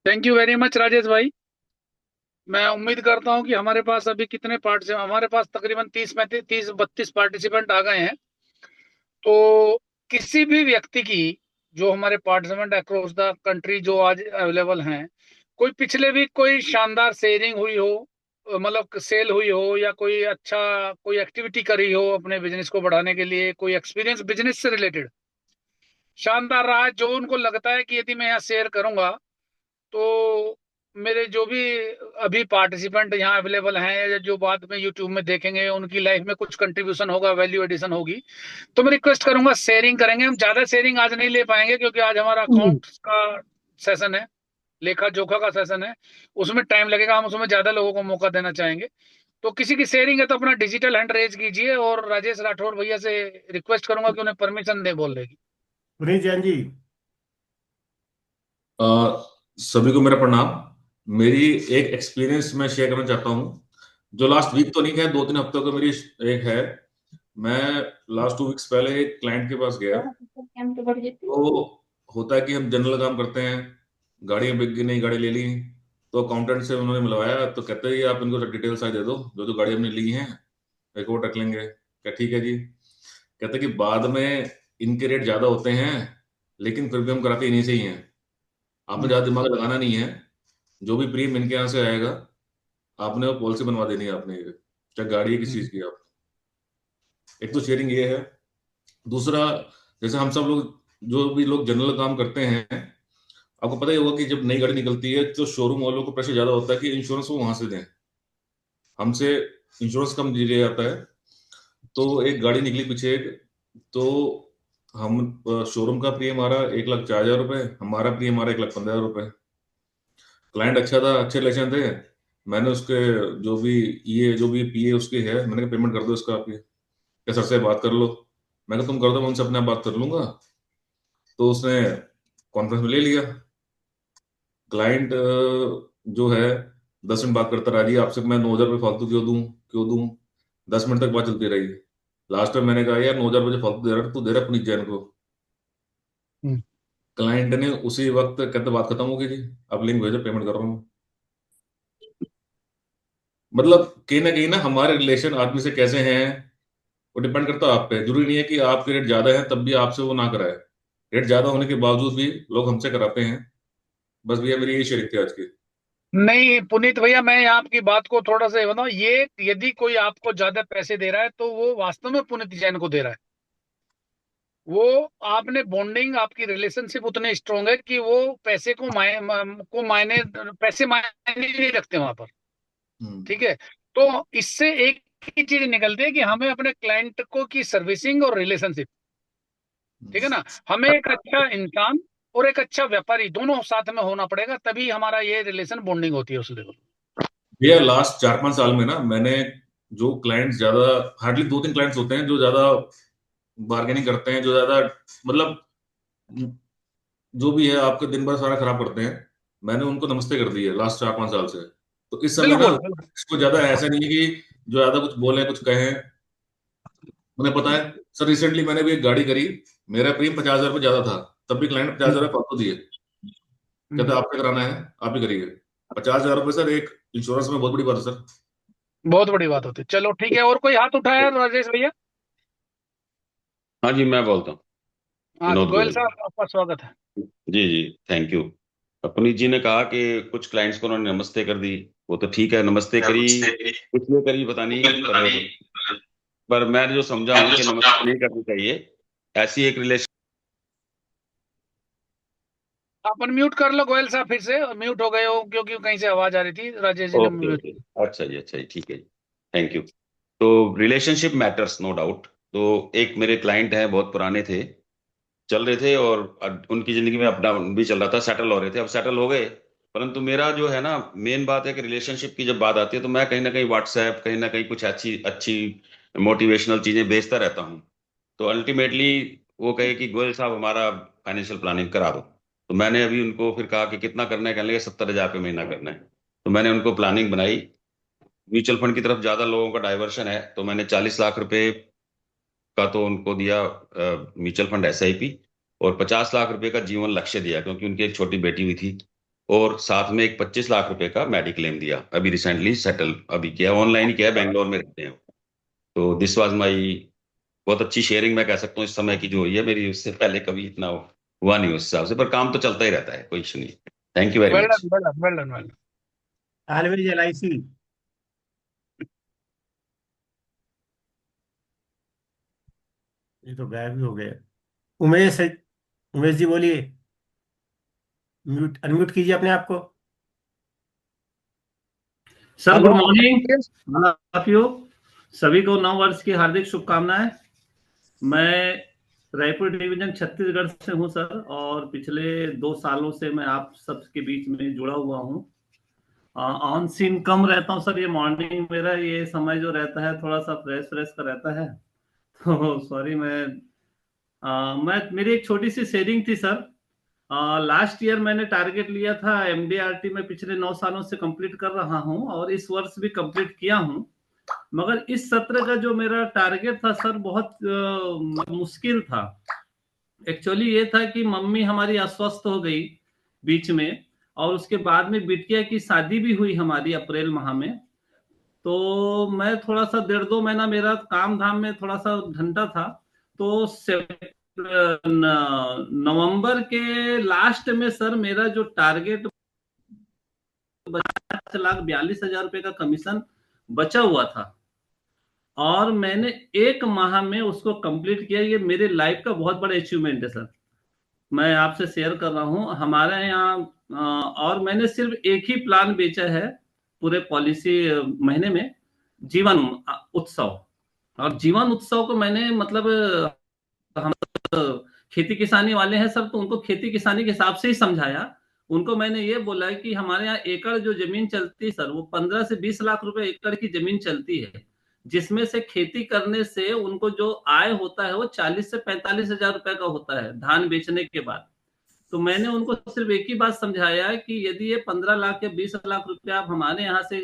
Thank you very much Rajesh भाई। मैं उम्मीद करता हूं कि हमारे पास अभी कितने पार्ट हमारे पास तकरीबन 30 32 पार्टिसिपेंट आ गए हैं। तो किसी भी व्यक्ति की जो हमारे पार्टिसिपेंट अक्रॉस द कंट्री जो आज अवेलेबल हैं, कोई पिछले वीक कोई शानदार सेलिंग हुई हो, मतलब सेल हुई हो, या कोई अच्छा कोई एक्टिविटी करी हो अपने बिजनेस को बढ़ाने के लिए, कोई एक्सपीरियंस बिजनेस से रिलेटेड शानदार रहा है, जो उनको लगता है कि यदि मैं यहाँ शेयर करूंगा तो मेरे जो भी अभी पार्टिसिपेंट यहाँ अवेलेबल हैं या जो बाद में यूट्यूब में देखेंगे उनकी लाइफ में कुछ कंट्रीब्यूशन होगा, वैल्यू एडिशन होगी। तो मैं रिक्वेस्ट करूंगा, शेयरिंग करेंगे। हम ज्यादा शेयरिंग आज नहीं ले पाएंगे क्योंकि आज हमारा हम्म। अकाउंट का सेशन है, लेखा जोखा का सेशन है। उसमें टाइम लगेगा, हम उसमें ज्यादा लोगों को मौका देना चाहेंगे। तो किसी की शेयरिंग है तो अपना डिजिटल हैंड रेज कीजिए, और राजेश राठौर भैया से रिक्वेस्ट करूंगा कि उन्हें परमिशन दे बोल देगी। पुनीत जैन जी। अ, सभी को मेरा प्रणाम। मेरी एक एक्सपीरियंस मैं शेयर करना चाहता हूँ, जो लास्ट वीक तो नहीं है, 2 3 हफ्तों का मेरी एक है। मैं लास्ट 2 वीक्स पहले एक क्लाइंट के पास गया। तो होता है कि हम जनरल काम करते हैं, गाड़ियां बिक गई, नई गाड़ी ले ली। तो अकाउंटेंट से उन्होंने मिलवाया, तो कहते हैं ये आप इनको डिटेल्स दे दो, जो जो गाड़ी हमने ली है रिकॉर्ड रख लेंगे। क्या ठीक है जी। कहते हैं कि बाद में इनके रेट ज्यादा होते हैं, लेकिन फिर भी हम कराते इन्हीं से ही हैं। आपने ज्यादा दिमाग लगाना नहीं है। जो भी प्रीमियम इनके यहाँ से आएगा, आपने वो पॉलिसी बनवा देनी है आपने, ये चाहे गाड़ी है किस चीज की। आप एक तो शेयरिंग ये है। दूसरा, जैसे हम सब लोग, जो भी लोग जनरल काम करते हैं, आपको पता ही होगा कि जब नई गाड़ी निकलती है तो शोरूम वालों को प्रेशर ज्यादा होता है कि इंश्योरेंस वो वहां से दें। हमसे इंश्योरेंस कम दिया जाता है। तो एक गाड़ी निकली पीछे एक, तो हम शोरूम का प्रीमियम हमारा 1,04,000 रुपए, हमारा प्रीमियम हमारा 1,15,000 रुपए। क्लाइंट अच्छा था, अच्छे रिलेशन थे। मैंने उसके जो भी ये जो भी पीए उसकी है, मैंने कहा पेमेंट कर दो इसका आप, ये क्या सर से बात कर लो। मैं कहा तुम कर दो, मैं उनसे अपने आप बात कर लूंगा। तो उसने कॉन्फ्रेंस में ले लिया। क्लाइंट जो है 10 मिनट बात करता रहा, जी आपसे मैं 9,000 रुपये फालतू क्यों दूं, क्यों दूं। 10 मिनट तक बात चलती रही। लास्ट में मैंने कहा यार 9,000 रुपये फालतू दे रहा, तू दे रहा पुनीत जैन को। हम्म। क्लाइंट ने उसी वक्त कहते बात खत्म हो गई जी, अब लिंक भेजो पेमेंट कर रहा हूँ। मतलब कहीं ना हमारे रिलेशन आदमी से कैसे हैं, वो डिपेंड करता है आप पे। जरूरी नहीं है कि आपके रेट ज्यादा है तब भी आपसे वो ना कराए। रेट ज्यादा होने के बावजूद भी लोग हमसे कराते हैं। बस भैया मेरी यही शेयरिंग थी आज की। नहीं पुनीत भैया, मैं आपकी बात को थोड़ा सा ये बताऊं, ये यदि कोई आपको ज्यादा पैसे दे रहा है तो वो वास्तव में पुनीत जैन को दे रहा है। वो आपने बॉन्डिंग, आपकी रिलेशनशिप उतने स्ट्रांग है कि वो पैसे को मायने पैसे मायने नहीं रखते वहां पर। हम्म। ठीक है। तो इससे एक ही चीज निकलती है कि हमें अपने क्लाइंट को की सर्विसिंग और रिलेशनशिप, ठीक है ना, हमें एक अच्छा इंसान और एक अच्छा व्यापारी दोनों साथ में होना पड़ेगा, तभी हमारा ये रिलेशन बॉन्डिंग होती है उस लेवल। भैया लास्ट 4 5 साल में ना मैंने, जो क्लाइंट्स ज्यादा, हार्डली 2 3 क्लाइंट्स होते हैं जो ज्यादा बार्गेनिंग करते हैं, जो ज्यादा मतलब जो भी है आपके दिन भर सारा खराब करते हैं, मैंने उनको नमस्ते कर दी है लास्ट 4 5 साल से। तो इस समय ना बिल्कुल बिल्कुल। इसको ज्यादा ऐसा नहीं है कि जो ज्यादा कुछ बोले कुछ कहें। उन्हें पता है। सर रिसेंटली मैंने भी एक गाड़ी करी, मेरा प्रीमियम 50,000 रुपये ज्यादा था, तब भी क्लाइंट 50,000 रुपये फालतू दिए। कहते हम्म। आपने कराना है, आप ही करिए। 50,000 रुपये सर एक इंश्योरेंस में बहुत बड़ी बात है सर। बहुत बड़ी बात होती है। चलो ठीक है, और कोई हाथ उठाया राजेश भैया? हाँ जी, मैं बोलता हूँ। हाँ तो विनोद गोयल गोयल। साहब, आपका स्वागत है। जी जी। Thank you. पुनीत जी ने कहा कि कुछ क्लाइंट्स को उन्होंने नमस्ते कर दी। वो तो ठीक है, नमस्ते करी, इसलिए करी पता नहीं, पर मैं जो समझा हूँ कि नमस्ते नहीं करनी चाहिए। ऐसी एक रिलेशन। आप अनम्यूट कर लो गोयल साहब, फिर से म्यूट हो गए हो क्योंकि कहीं से आवाज आ रही थी, राजेश जी ने ओके म्यूट। ओके। अच्छा जी ठीक है जी। Thank you. तो रिलेशनशिप मैटर्स नो डाउट। तो एक मेरे क्लाइंट हैं, बहुत पुराने थे, चल रहे थे, और उनकी जिंदगी में अप डाउन भी चल रहा था, सेटल हो रहे थे, अब सेटल हो गए। परंतु मेरा जो है ना, मेन बात है कि रिलेशनशिप की जब बात आती है तो मैं कहीं ना कहीं व्हाट्सएप, कहीं ना कहीं कुछ अच्छी अच्छी मोटिवेशनल चीजें भेजता रहता हूँ। तो अल्टीमेटली वो कहे कि गोयल साहब हमारा फाइनेंशियल प्लानिंग करा दो। तो मैंने अभी उनको फिर कहा कि कितना करना है, कहने लगे 70,000 पे महीना करना है। तो मैंने उनको प्लानिंग बनाई। म्यूचुअल फंड की तरफ ज्यादा लोगों का डाइवर्शन है, तो मैंने 40 लाख रुपए का तो उनको दिया म्यूचुअल फंड एसआईपी, और 50 लाख रुपए का जीवन लक्ष्य दिया, क्योंकि उनकी एक छोटी बेटी हुई थी। और साथ में एक 25 लाख रुपए का मेडिक्लेम दिया, अभी रिसेंटली सेटल अभी किया, ऑनलाइन ही किया, बेंगलोर में रहते हैं। तो दिस वाज माई बहुत अच्छी शेयरिंग मैं कह सकता हूँ इस समय की जो हुई है मेरी, उससे पहले कभी इतना हुआ नहीं उस हिसाब से, पर काम तो चलता ही रहता है, कोई इशू नहीं। Thank you very well much. Done, well done, well done, well done. Always LIC। ये तो गायब ही हो गए। उमेश है। उमेश जी बोलिए। म्यूट अनम्यूट कीजिए अपने आप को। Sir hello. Good morning, of you सभी को नव वर्ष की हार्दिक शुभकामनाएं। मैं रायपुर डिवीजन छत्तीसगढ़ से हूं सर, और पिछले 2 सालों से मैं आप सबके बीच में जुड़ा हुआ हूं। ऑन सीन कम रहता हूं सर, ये मॉर्निंग मेरा ये समय जो रहता है थोड़ा सा फ्रेश फ्रेश का रहता है, तो सॉरी। मैं मेरी एक छोटी सी शेयरिंग थी सर। लास्ट ईयर मैंने टारगेट लिया था MDRT में, पिछले 9 सालों से कंप्लीट कर रहा हूं और इस वर्ष भी कंप्लीट किया हूं। मगर इस सत्र का जो मेरा टारगेट था सर, बहुत मुश्किल था। एक्चुअली ये था कि मम्मी हमारी अस्वस्थ हो गई बीच में, और उसके बाद में बिटिया की शादी भी हुई हमारी अप्रैल माह में। तो मैं थोड़ा सा 1.5-2 महीना मेरा काम धाम में थोड़ा सा घंटा था। तो नवंबर के लास्ट में सर मेरा जो टारगेट 5,42,000 रुपए का कमीशन बचा हुआ था, और मैंने 1 माह में उसको कंप्लीट किया। ये मेरे लाइफ का बहुत बड़ा अचीवमेंट है सर, मैं आपसे शेयर कर रहा हूँ हमारे यहाँ। और मैंने सिर्फ एक ही प्लान बेचा है पूरे पॉलिसी महीने में, जीवन उत्सव। और जीवन उत्सव को मैंने मतलब, हम खेती किसानी वाले हैं सर, तो उनको खेती किसानी के हिसाब से ही समझाया। उनको मैंने ये बोला कि हमारे यहाँ एकड़ जो जमीन चलती है सर, वो 15 से 20 लाख रुपए एकड़ की जमीन चलती है, जिसमें से खेती करने से उनको जो आय होता है वो 40 से 45 हजार रुपए का होता है धान बेचने के बाद। तो मैंने उनको सिर्फ एक ही बात समझाया कि यदि ये 15 लाख या 20 लाख रुपए आप हमारे यहाँ से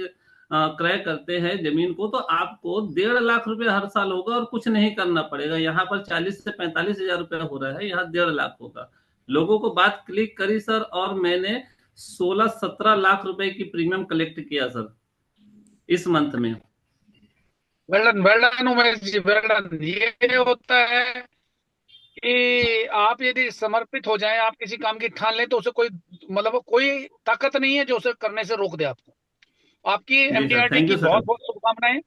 क्रय करते हैं जमीन को, तो आपको 1.5 लाख रुपए हर साल होगा और कुछ नहीं करना पड़ेगा। यहाँ पर 40 से 45 हजार रुपए हो रहा है, यहाँ 1.5 लाख होगा। लोगों को बात क्लिक करी सर, और मैंने 16-17 लाख रुपए की प्रीमियम कलेक्ट किया सर इस मंथ में। Well done Umesh ji, well done. ये होता है कि आप यदि समर्पित हो जाएं, आप किसी काम की ठान लें, तो उसे कोई मतलब कोई ताकत नहीं है जो उसे करने से रोक दे आपको। आपकी जी सर, MDRT थैंक की यू सर। बहुत बहुत शुभकामनाएं।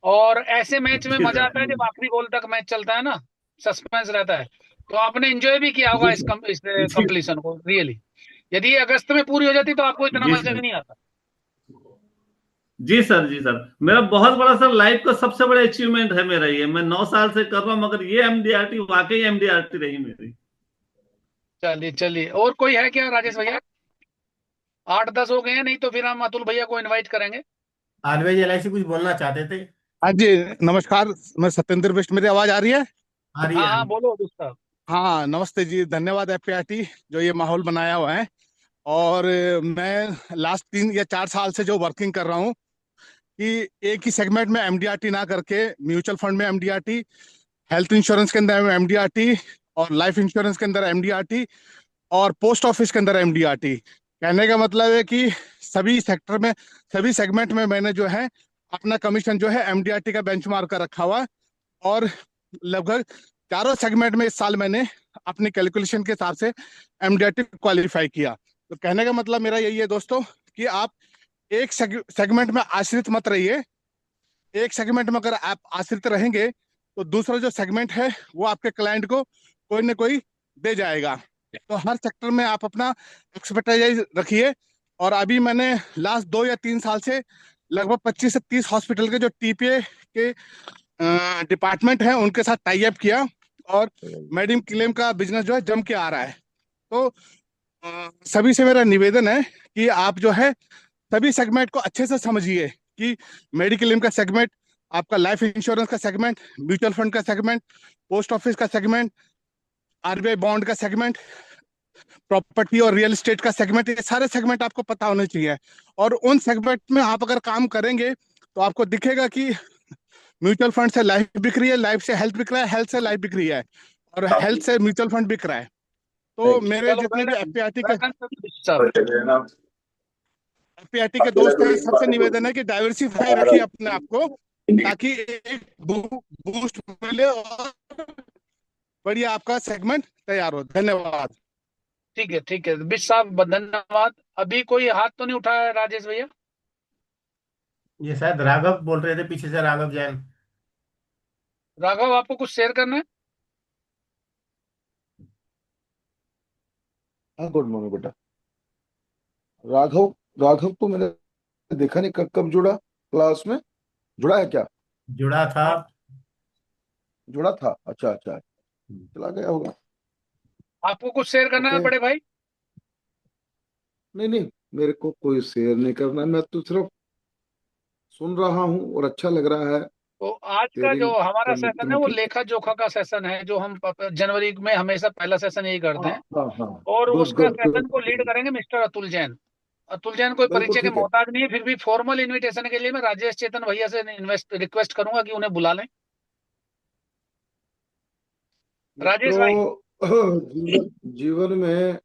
और ऐसे मैच में जी मजा सर, आता है थैंक जब यू। आखिरी बॉल तक मैच चलता है ना, सस्पेंस रहता है। तो आपने एंजॉय भी किया होगा जी इस सर। इस जी कंप्लीशन को, रियली। यदि ये अगस्त में पूरी हो जाती तो आपको इतना जी मजा सर। नहीं आता। जी सर, जी सर, मेरा बहुत बड़ा सर लाइफ का सबसे बड़ा अचीवमेंट है मेरा ये। मैं 9 साल से कर रहा हूँ, मगर ये MDRT वाकई MDRT रही मेरी। चलिए चलिए, और कोई है क्या राजेश भैया? 8-10 हो गए हैं, नहीं तो फिर हम अतुल भैया को इनवाइट करेंगे। ऑलवेज LIC कुछ बोलना चाहते थे। हाँ जी, नमस्कार। मैं सत्येंद्र बिष्ट, मेरी आवाज आ रही है? आ रही हाँ है, आ हाँ, रही है। बोलो दोस्त। हाँ, नमस्ते जी। धन्यवाद FPRT जो ये माहौल बनाया हुआ है। और मैं लास्ट 3 या 4 साल से जो वर्किंग कर रहा हूँ कि एक ही सेगमेंट में MDRT ना करके, म्यूचुअल फंड में MDRT, हेल्थ इंश्योरेंस के अंदर MDRT, और लाइफ इंश्योरेंस के अंदर MDRT, और पोस्ट ऑफिस के अंदर MDRT। कहने का मतलब है कि सभी सेक्टर में, सभी सेगमेंट में मैंने जो है अपना कमीशन जो है MDRT का बेंचमार्क कर रखा हुआ है। और लगभग चारों सेगमेंट में इस साल मैंने अपनी कैलकुलेशन के हिसाब से MDRT क्वालिफाई किया। तो कहने का मतलब मेरा यही है दोस्तों कि आप एक सेगमेंट में आश्रित मत रहिए। एक सेगमेंट में अगर आप आश्रित रहेंगे तो दूसरा जो सेगमेंट है वो आपके क्लाइंट को कोई ना कोई दे जाएगा। तो हर सेक्टर में आप अपना एक्सपर्टाइज रखिए। और अभी मैंने लास्ट 2 या 3 साल से लगभग 25 से 30 हॉस्पिटल के जो TPA के डिपार्टमेंट है उनके साथ टाई अप किया, और मेडिम क्लेम का बिजनेस जो है जम के आ रहा है। तो सभी से मेरा निवेदन है कि आप जो है सभी सेगमेंट को अच्छे से समझिए कि मेडिक्लेम का सेगमेंट, आपका लाइफ इंश्योरेंस का सेगमेंट, म्यूचुअल फंड का सेगमेंट, पोस्ट ऑफिस का सेगमेंट, RBI बॉन्ड का सेगमेंट, प्रॉपर्टी और रियल एस्टेट का सेगमेंट, ये सारे सेगमेंट आपको पता होने चाहिए। और उन सेगमेंट में आप अगर काम करेंगे तो आपको दिखेगा कि म्यूचुअल फंड से लाइफ बिक रही है, लाइफ से हेल्थ बिक रहा है, हेल्थ से लाइफ बिक रही है, और हेल्थ से म्यूचुअल फंड बिक रहा है। तो मेरे चलो जितने भी एफपीआईटी के दोस्त हैं, सबसे निवेदन है कि डाइवर्सिफाई रखिए अपने आप को, ताकि एक बूस्ट मिले और बढ़िया आपका सेगमेंट तैयार हो। धन्यवाद। ठीक है बिश साहब, धन्यवाद। अभी कोई हाथ तो नहीं उठाया है राजेश भैया? ये शायद राघव बोल रहे थे पीछे से, राघव जैन। राघव, आपको कुछ शेयर करना है? हाँ, गुड मॉर्निंग बेटा। राघव राघव तो मैंने देखा नहीं, कब कब जुड़ा क्लास में? जुड़ा है क्या? जुड़ा था। जुड़ा था, अच्छा अच्छा, चला गया होगा। आपको कुछ शेयर करना है ओके। बड़े भाई? नहीं नहीं, मेरे को कोई शेयर नहीं करना है, मैं तो सिर्फ सुन रहा हूँ और अच्छा लग रहा है। तो आज का शेयरिंग जो हमारा करने सेशन है मित्रों वो की। लेखा जोखा का सेशन है, जो हम जनवरी में हमेशा पहला सेशन यही करते हाँ हैं। हाँ हाँ, और गुड उसका गुड सेशन को लीड गुड। करेंगे मिस्टर अतुल जैन। अतुल जैन कोई बिल्कुल परिचय के ठीक है। मोहताज नहीं है, फिर भी फॉर्मल इनविटेशन के लिए मैं राजेश चेतन भैया से रिक्वेस्ट करूंगा कि उन्हें बुला लें। राजेश भाई। मित्रों, जीवन में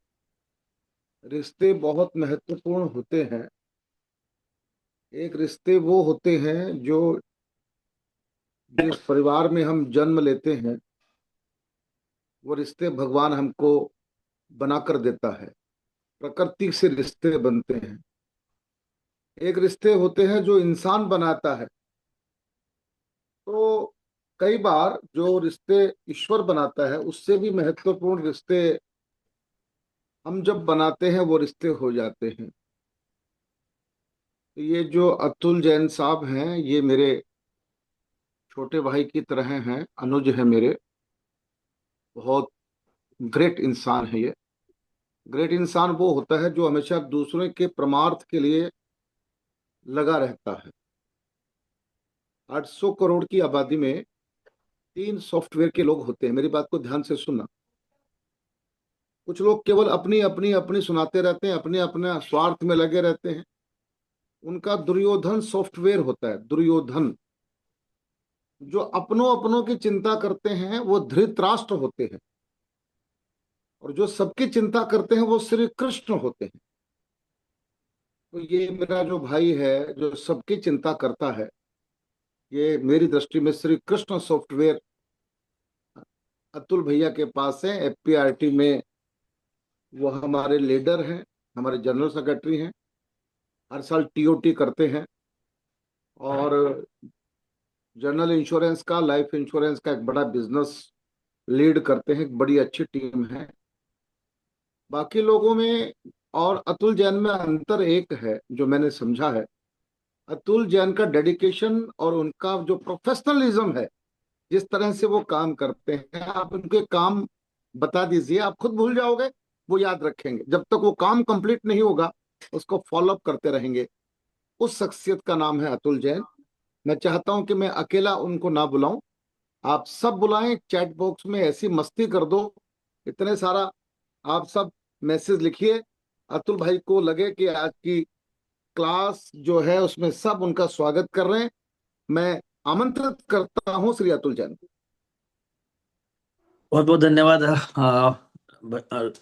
रिश्ते बहुत महत्वपूर्ण होते हैं। एक रिश्ते वो होते हैं जो जिस परिवार में हम जन्म लेते हैं, वो रिश्ते भगवान हमको बनाकर देता है। प्रकृति से रिश्ते बनते हैं। एक रिश्ते होते हैं जो इंसान बनाता है। तो कई बार जो रिश्ते ईश्वर बनाता है, उससे भी महत्वपूर्ण रिश्ते हम जब बनाते हैं वो रिश्ते हो जाते हैं। तो ये जो अतुल जैन साहब हैं, ये मेरे छोटे भाई की तरह हैं, अनुज है मेरे। बहुत ग्रेट इंसान है ये। ग्रेट इंसान वो होता है जो हमेशा दूसरों के परमार्थ के लिए लगा रहता है। 800 करोड़ की आबादी में 3 सॉफ्टवेयर के लोग होते हैं, मेरी बात को ध्यान से सुनना। कुछ लोग केवल अपनी अपनी अपनी सुनाते रहते हैं, अपने अपने स्वार्थ में लगे रहते हैं। उनका दुर्योधन सॉफ्टवेयर होता है, दुर्योधन। जो अपनों अपनों की चिंता करते हैं वो धृतराष्ट्र होते हैं, और जो सबकी चिंता करते हैं वो श्री कृष्ण होते हैं। तो ये मेरा जो भाई है जो सबकी चिंता करता है, ये मेरी दृष्टि में श्री कृष्ण सॉफ्टवेयर अतुल भैया के पास है। एफपीआरटी में वो हमारे लीडर हैं, हमारे जनरल सेक्रेटरी हैं। हर साल टीओटी करते हैं, और जनरल इंश्योरेंस का, लाइफ इंश्योरेंस का एक बड़ा बिजनेस लीड करते हैं। एक बड़ी अच्छी टीम है बाकी लोगों में। और अतुल जैन में अंतर एक है जो मैंने समझा है। अतुल जैन का डेडिकेशन और उनका जो प्रोफेशनलिज्म है, जिस तरह से वो काम करते हैं, आप उनके काम बता दीजिए, आप खुद भूल जाओगे, वो याद रखेंगे। जब तक वो काम कंप्लीट नहीं होगा, उसको फॉलो अप करते रहेंगे। उस शख्सियत का नाम है अतुल जैन। मैं चाहता हूं कि मैं अकेला उनको ना बुलाऊं, आप सब बुलाएं। चैट बॉक्स में ऐसी मस्ती कर दो, इतने सारा आप सब मैसेज लिखिए। अतुल भाई को लगे कि आज की क्लास जो है उसमें सब उनका स्वागत कर रहे हैं। मैं आमंत्रित करता हूं श्री अतुल जैन को। बहुत बहुत धन्यवाद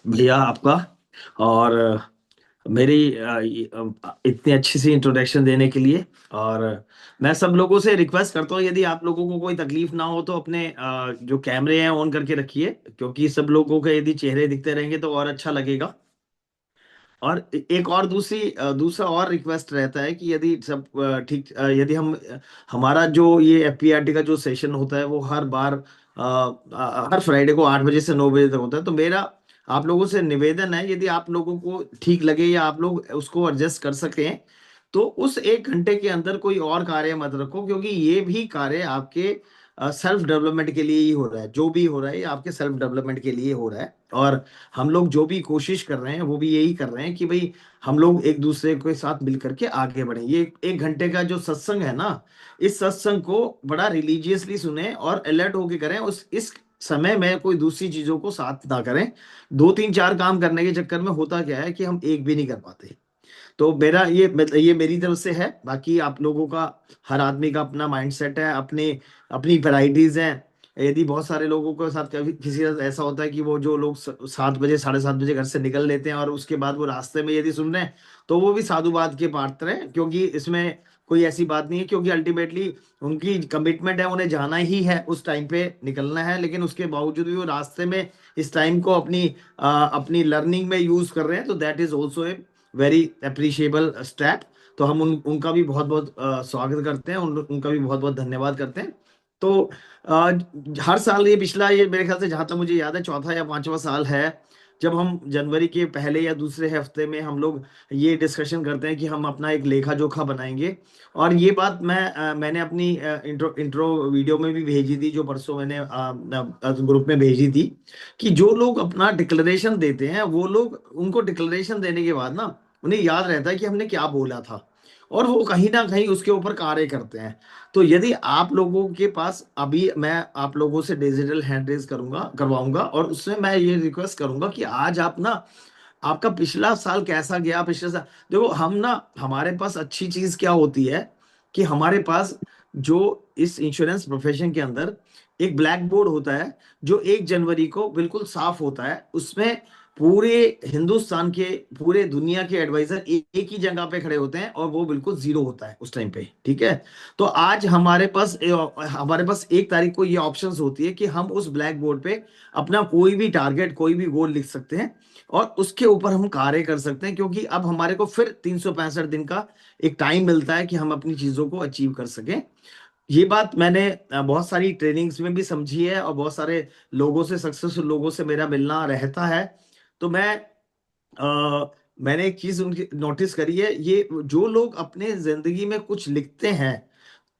भैया आपका। और मेरी इतनी अच्छी सी इंट्रोडक्शन देने के लिए। और मैं सब लोगों से रिक्वेस्ट करता हूँ, यदि आप लोगों को कोई तकलीफ ना हो तो अपने जो कैमरे हैं ऑन करके रखिए, क्योंकि सब लोगों के यदि चेहरे दिखते रहेंगे तो और अच्छा लगेगा। और एक और दूसरा और रिक्वेस्ट रहता है कि यदि सब ठीक, यदि हमारा जो ये एफपीआरटी का जो सेशन होता है वो हर बार हर फ्राइडे को 8 बजे से 9 बजे तक होता है। तो मेरा आप लोगों से निवेदन है, यदि आप लोगों को ठीक लगे या आप लोग उसको एडजस्ट कर सकें, तो उस 1 घंटे के अंदर कोई और कार्य मत रखो, क्योंकि ये भी कार्य आपके सेल्फ डेवलपमेंट के लिए ही हो रहा है। जो भी हो रहा है ये आपके सेल्फ डेवलपमेंट के लिए हो रहा है। और हम लोग जो भी कोशिश कर रहे हैं वो भी यही कर रहे हैं कि भाई हम लोग एक दूसरे के साथ मिल करके आगे बढ़े। ये 1 घंटे का जो सत्संग है ना, इस सत्संग को बड़ा रिलीजियसली सुने और अलर्ट होके करें। उस इस समय में कोई दूसरी चीजों को साथ ना करें। 2 3 4 काम करने के चक्कर में होता क्या है कि हम एक भी नहीं कर पाते। तो मेरा ये मेरी तरफ से है। बाकी आप लोगों का, हर आदमी का अपना माइंडसेट है, अपनी अपनी वैरायटीज हैं। यदि बहुत सारे लोगों के साथ कभी किसी का ऐसा होता है कि वो जो लोग 7 बजे 7:30 बजे घर से निकल लेते हैं और उसके बाद वो रास्ते में यदि सुन रहे हैं, तो वो भी साधुवाद के पात्र हैं, क्योंकि इसमें कोई ऐसी बात नहीं है, क्योंकि अल्टीमेटली उनकी कमिटमेंट है, उन्हें जाना ही है, उस टाइम पे निकलना है, लेकिन उसके बावजूद भी वो रास्ते में इस टाइम को अपनी लर्निंग में यूज कर रहे हैं, तो that is also a very appreciable step. तो हम उनका भी बहुत बहुत स्वागत करते हैं, उनका भी बहुत बहुत धन्यवाद करते हैं। तो हर साल ये मेरे ख्याल से, जहां तक मुझे याद है, चौथा या पांचवा साल है जब हम जनवरी के पहले या दूसरे हफ्ते में हम लोग ये डिस्कशन करते हैं कि हम अपना एक लेखा जोखा बनाएंगे। और ये बात मैंने अपनी इंट्रो वीडियो में भी भेजी थी, जो परसों मैंने ग्रुप में भेजी थी, कि जो लोग अपना डिक्लेरेशन देते हैं, वो लोग उनको डिक्लेरेशन देने के बाद ना उन्हें याद रहता है कि हमने क्या बोला था, और वो कहीं ना कहीं उसके ऊपर कार्य करते हैं। तो यदि आप लोगों के पास, अभी मैं आप लोगों से डिजिटल हैंड रेज करवाऊंगा, और उसमें मैं ये रिक्वेस्ट करूंगा कि आज आप ना, आपका पिछला साल कैसा गया, पिछले साल देखो, हम ना, हमारे पास अच्छी चीज क्या होती है कि हमारे पास जो इस इंश्योरेंस प्रोफेशन के अंदर एक ब्लैक बोर्ड होता है, जो 1 जनवरी को बिल्कुल साफ होता है, उसमें पूरे हिंदुस्तान के, पूरे दुनिया के एडवाइजर एक ही जगह पे खड़े होते हैं, और वो बिल्कुल जीरो होता है उस टाइम पे, ठीक है। तो आज हमारे पास 1 तारीख को ये ऑप्शंस होती है कि हम उस ब्लैक बोर्ड पे अपना कोई भी टारगेट, कोई भी गोल लिख सकते हैं, और उसके ऊपर हम कार्य कर सकते हैं, क्योंकि अब हमारे को फिर 365 दिन का एक टाइम मिलता है कि हम अपनी चीजों को अचीव कर सकें। ये बात मैंने बहुत सारी ट्रेनिंग्स में भी समझी है, और बहुत सारे लोगों से, सक्सेसफुल लोगों से मेरा मिलना रहता है। तो मैंने एक चीज उनकी नोटिस करी है, ये जो लोग अपने जिंदगी में कुछ लिखते हैं,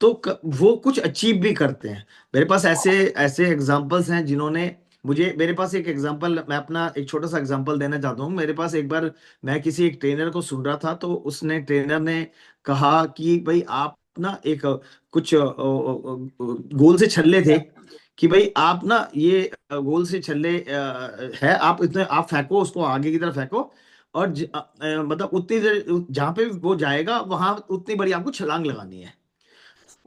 तो वो कुछ अचीव भी करते हैं। मेरे पास ऐसे ऐसे एग्जांपल्स हैं जिन्होंने मेरे पास एक एग्जांपल, मैं अपना एक छोटा सा एग्जांपल देना चाहता हूँ। मेरे पास एक बार, मैं किसी एक ट्रेनर को सुन रहा था, तो ट्रेनर ने कहा कि भाई आप ना एक कुछ गोल से छल्ले थे, कि भाई आप ना ये गोल से छल्ले है, आप इतने आप फेंको उसको, आगे की तरफ फेंको, और मतलब उतनी देर जहां पे वो जाएगा, वहां उतनी बड़ी आपको छलांग लगानी है।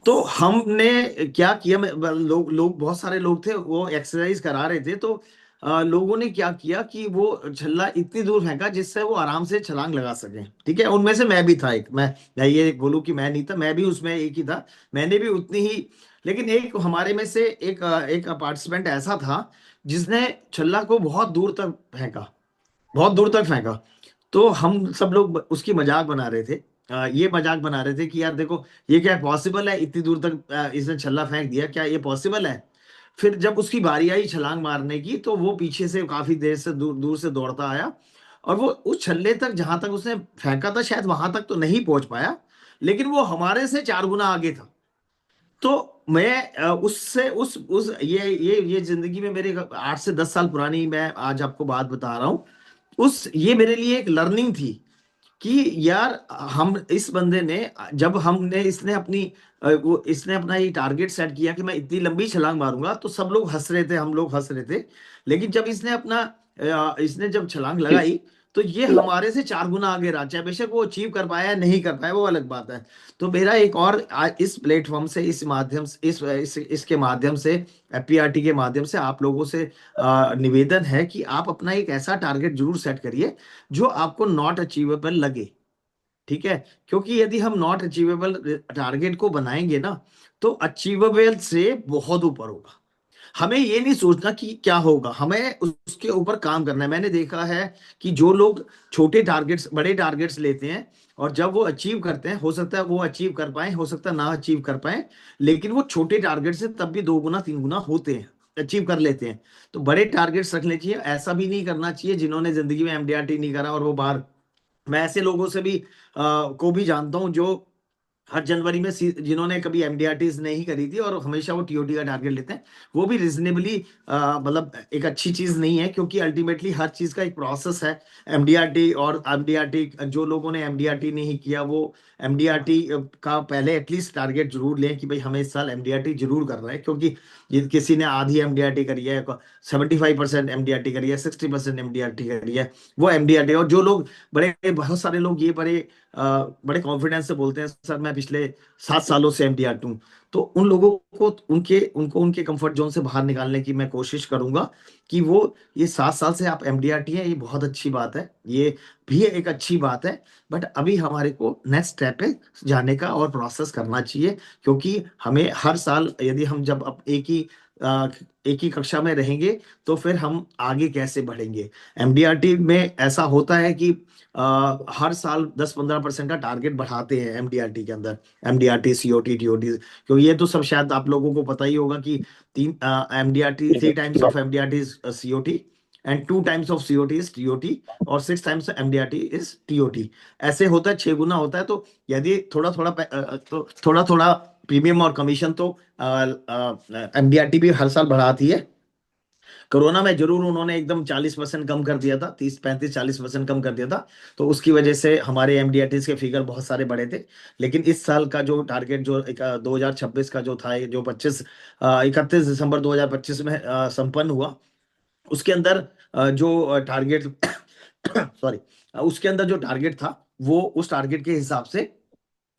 तो हमने क्या किया, लोग बहुत सारे लोग थे, वो एक्सरसाइज करा रहे थे, तो लोगों ने क्या किया कि वो छल्ला इतनी दूर फेंका जिससे वो आराम से छलांग लगा सके, ठीक है। उनमें से मैं भी था एक, मैं ये बोलूं कि मैं नहीं था, मैं भी उसमें एक ही था, मैंने भी उतनी ही। लेकिन एक हमारे में से एक पार्टिसिपेंट ऐसा था जिसने छल्ला को बहुत दूर तक फेंका, बहुत दूर तक फेंका। तो हम सब लोग उसकी मजाक बना रहे थे, ये मजाक बना रहे थे कि यार देखो, ये क्या पॉसिबल है, इतनी दूर तक इसने छल्ला फेंक दिया, क्या ये पॉसिबल है। फिर जब उसकी बारी आई छलांग मारने की, तो वो पीछे से काफी देर से दूर दूर से दौड़ता आया, और वो उस छल्ले तक, जहां तक उसने फेंका था, शायद वहां तक तो नहीं पहुंच पाया, लेकिन वो हमारे से 4 गुना आगे था। तो मैं उससे उस ये जिंदगी में मेरे 8 से 10 साल पुरानी, मैं आज आपको बात बता रहा हूँ, ये मेरे लिए एक लर्निंग थी कि यार, हम इस बंदे ने, जब हमने इसने अपना ये टारगेट सेट किया कि मैं इतनी लंबी छलांग मारूंगा, तो सब लोग हंस रहे थे, हम लोग हंस रहे थे। लेकिन जब इसने जब छलांग लगाई, तो ये हमारे से 4 गुना आगे रहा। चाहे बेशक वो अचीव कर पाया या नहीं कर पाया, वो अलग बात है। तो मेरा एक और इस प्लेटफॉर्म से, इस माध्यम से, इसके माध्यम से, एपीआरटी के माध्यम से आप लोगों से निवेदन है कि आप अपना एक ऐसा टारगेट जरूर सेट करिए जो आपको नॉट अचीवेबल लगे, ठीक है। क्योंकि यदि हम नॉट अचीवेबल टारगेट को बनाएंगे ना, तो अचीवेबल से बहुत ऊपर होगा। हमें ये नहीं सोचना कि क्या होगा, हमें उसके ऊपर काम करना है। मैंने देखा है कि जो लोग छोटे टारगेट्स, बड़े टारगेट्स लेते हैं, और जब वो अचीव करते हैं, हो सकता है वो अचीव कर पाए, हो सकता है ना अचीव कर पाए, लेकिन वो छोटे टारगेट से तब भी 2 गुना 3 गुना होते हैं, अचीव कर लेते हैं। तो बड़े टारगेट्स रखने चाहिए। ऐसा भी नहीं करना चाहिए जिन्होंने जिंदगी में एमडीआरटी नहीं करा और वो बाहर, मैं ऐसे लोगों से भी को भी जानता हूं जो हर जनवरी में, जिन्होंने कभी एमडीआरटीज नहीं करी थी और हमेशा वो टीओटी का टारगेट लेते हैं, वो भी रीजनेबली, मतलब एक अच्छी चीज नहीं है, क्योंकि अल्टीमेटली हर चीज का एक प्रोसेस है। एमडीआरटी, और एमडीआरटी जो लोगों ने एमडीआरटी नहीं किया, वो एमडीआरटी का पहले एटलीस्ट टारगेट जरूर लें कि भाई हमें इस साल एमडीआरटी जरूर करना है। क्योंकि किसी ने आधी एमडीआरटी करी है, 75% एमडीआरटी करी है, 60% एमडीआरटी करी है, वो एमडीआरटी। और जो लोग बहुत सारे लोग ये बड़े कॉन्फिडेंस से बोलते हैं, सर मैं पिछले 7 सालों से एमडीआर टू, तो उन लोगों को उनके कंफर्ट जोन से बाहर निकालने की मैं कोशिश करूंगा कि वो ये 7 साल से आप एमडीआरटी है, ये बहुत अच्छी बात है, ये भी एक अच्छी बात है, बट अभी हमारे को नेक्स्ट स्टेप पे जाने का और प्रोसेस करना चाहिए, क्योंकि हमें हर साल यदि हम जब अब एक ही कक्षा में रहेंगे तो फिर हम आगे कैसे बढ़ेंगे। एमडीआरटी में ऐसा होता है कि हर साल 10-15% का टारगेट बढ़ाते हैं एमडीआरटी के अंदर, एमडीआरटी सीओटी टीओटी, क्योंकि ये तो सब शायद आप लोगों को पता ही होगा कि तीन MDRT 3 times of MDRT is COT and 2 times of COT is TOT और 6 times एमडीआरटी इज टीओटी। ऐसे होता है, 6 गुना होता है। तो यदि थोड़ा थोड़ा प्रीमियम और कमीशन तो एमडीआरटी भी हर साल बढ़ाती है। कोरोना में जरूर उन्होंने एकदम 40% कम कर दिया था, 30-35-40% कम कर दिया था, तो उसकी वजह से हमारे एमडीआरटीज के फिगर बहुत सारे बढ़े थे। लेकिन इस साल का जो टारगेट जो 2026 का जो था, जो 31 दिसंबर 2025 में संपन्न हुआ, उसके अंदर जो टारगेट सॉरी उसके अंदर जो टारगेट था, वो उस टारगेट के हिसाब से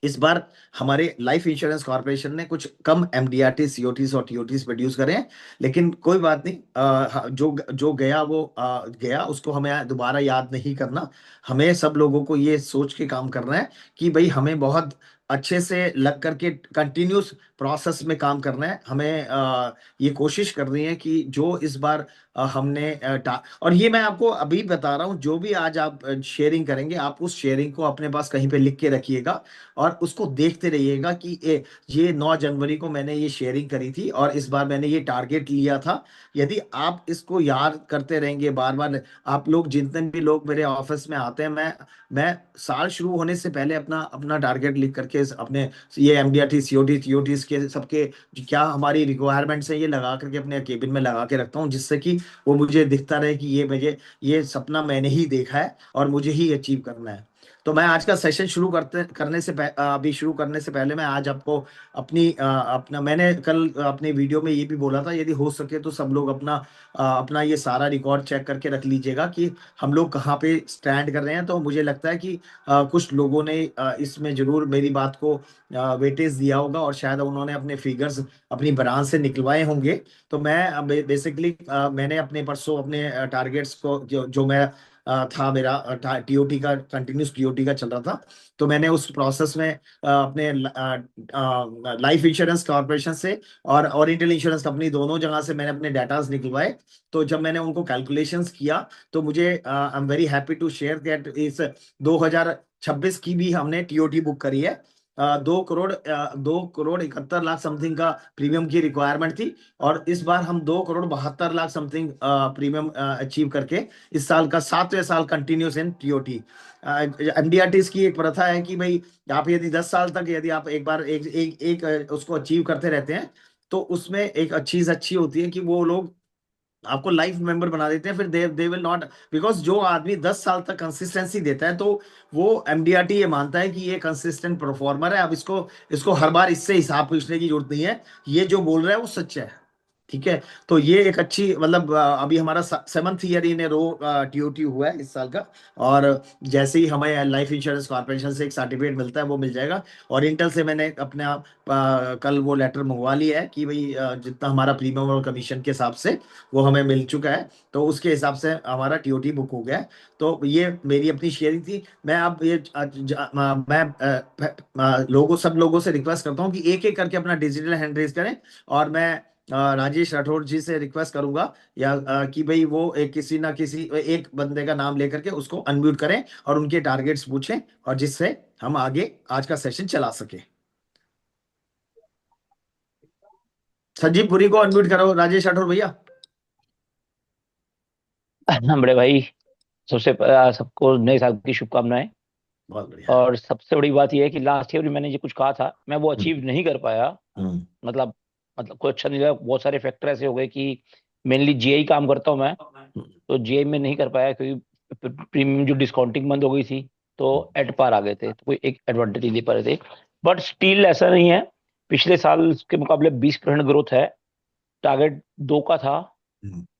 इस बार हमारे लाइफ इंश्योरेंस कॉर्पोरेशन ने कुछ कम एमडीआरटी सीओटीज और टीओटीज प्रोड्यूस करे हैं। लेकिन कोई बात नहीं, जो जो गया वो गया, उसको हमें दोबारा याद नहीं करना। हमें सब लोगों को ये सोच के काम करना है कि भाई हमें बहुत अच्छे से लग करके कंटिन्यूस प्रोसेस में काम करना है। हमें ये कोशिश करनी है कि जो इस बार हमने और ये मैं आपको अभी बता रहा हूँ, जो भी आज आप शेयरिंग करेंगे, आप उस शेयरिंग को अपने पास कहीं पे लिख के रखिएगा और उसको देखते रहिएगा कि ये 9 जनवरी को मैंने ये शेयरिंग करी थी और इस बार मैंने ये टारगेट लिया था। यदि आप इसको याद करते रहेंगे बार बार, आप लोग जितने भी लोग मेरे ऑफिस में आते हैं, मैं साल शुरू होने से पहले अपना टारगेट लिख करके अपने ये एमडीआरटी सीओटी टीओटी के सबके क्या हमारी रिक्वायरमेंट्स है, ये लगा करके अपने केबिन में लगा के रखता हूँ, जिससे कि वो मुझे दिखता रहे कि ये सपना मैंने ही देखा है और मुझे ही अचीव करना है। तो मैं आज का सेशन अभी शुरू करने से पहले मैं आज आपको अपना मैंने कल अपने वीडियो में ये भी बोला था, यदि हो सके तो सब लोग अपना ये सारा रिकॉर्ड चेक करके रख लीजिएगा कि हम लोग कहाँ पे स्टैंड कर रहे हैं। तो मुझे लगता है कि कुछ लोगों ने इसमें जरूर मेरी बात को वेटेज दिया होगा और शायद उन्होंने अपने फिगर्स अपनी ब्रांच से निकलवाए होंगे। तो मैं बेसिकली मैंने अपने परसों अपने टारगेट्स को जो मैं था मेरा टीओटी का कंटिन्यूस टीओटी का चल रहा था, तो मैंने उस प्रोसेस में अपने लाइफ इंश्योरेंस कॉर्पोरेशन से और ओरिएंटल इंश्योरेंस कंपनी दोनों जगह से मैंने अपने डाटाज निकलवाए। तो जब मैंने उनको कैलकुलेशंस किया तो मुझे I am very happy to share that इस 2026 की भी हमने टीओटी बुक करी है। 2 करोड़ 71 लाख समथिंग का प्रीमियम की रिक्वायरमेंट थी और इस बार हम 2 crore 72 lakh something premium achieve करके इस साल का 7वें साल कंटिन्यूस इन टीओटी। एमडीआरटी की एक प्रथा है कि भाई आप यदि 10 साल तक यदि आप एक बार एक उसको अचीव करते रहते हैं, तो उसमें एक चीज अच्छी होती है कि वो लोग आपको लाइफ मेंबर बना देते हैं। फिर दे विल नॉट, बिकॉज जो आदमी 10 साल तक कंसिस्टेंसी देता है तो वो एमडीआरटी ये मानता है कि ये कंसिस्टेंट परफॉर्मर है। अब इसको हर बार इससे हिसाब पूछने की जरूरत नहीं है, ये जो बोल रहा है वो सच है। ठीक है, तो ये एक अच्छी मतलब अभी हमारा 7th year in A row TOT हुआ है इस साल का। और जैसे ही हमें लाइफ इंश्योरेंस कॉर्पोरेशन से एक सर्टिफिकेट मिलता है वो मिल जाएगा। और इंटेल से मैंने अपने कल वो लेटर मंगवा लिया है कि भाई जितना हमारा प्रीमियम और कमीशन के हिसाब से वो हमें मिल चुका है, तो उसके हिसाब से हमारा टीओटी बुक हो गया है। तो ये मेरी अपनी शेयरिंग थी। मैं अब ये मैं सब लोगों से रिक्वेस्ट करता हूँ कि एक एक करके अपना डिजिटल हैंड रेज करें। और मैं राजेश राठौर जी से रिक्वेस्ट करूंगा कि भाई वो किसी ना किसी एक बंदे का नाम लेकर के उसको अनम्यूट करें और उनके टारगेट्स पूछें, और जिससे हम आगे आज का सेशन चला सके। संजीव पुरी को अनम्यूट करो, राजेश राठौर भैया। बड़े भाई, सबको नए साल की शुभकामनाएं। बहुत बढ़िया। और सबसे बड़ी बात यह है कि लास्ट ईयर मैंने जो कुछ कहा था मैं वो अचीव नहीं कर पाया। मतलब कोई अच्छा नहीं लगा। बहुत सारे फैक्टर ऐसे हो गए कि मेनली जीआई काम करता हूं मैं, तो जीआई में नहीं कर पाया क्योंकि प्रीमियम जो डिस्काउंटिंग बंद हो गई थी तो एट पार आ गए थे, तो कोई एक एडवांटेज ले पा रहे थे। बट स्टिल ऐसा नहीं है, पिछले साल के मुकाबले 20% ग्रोथ है। टारगेट 2 का था,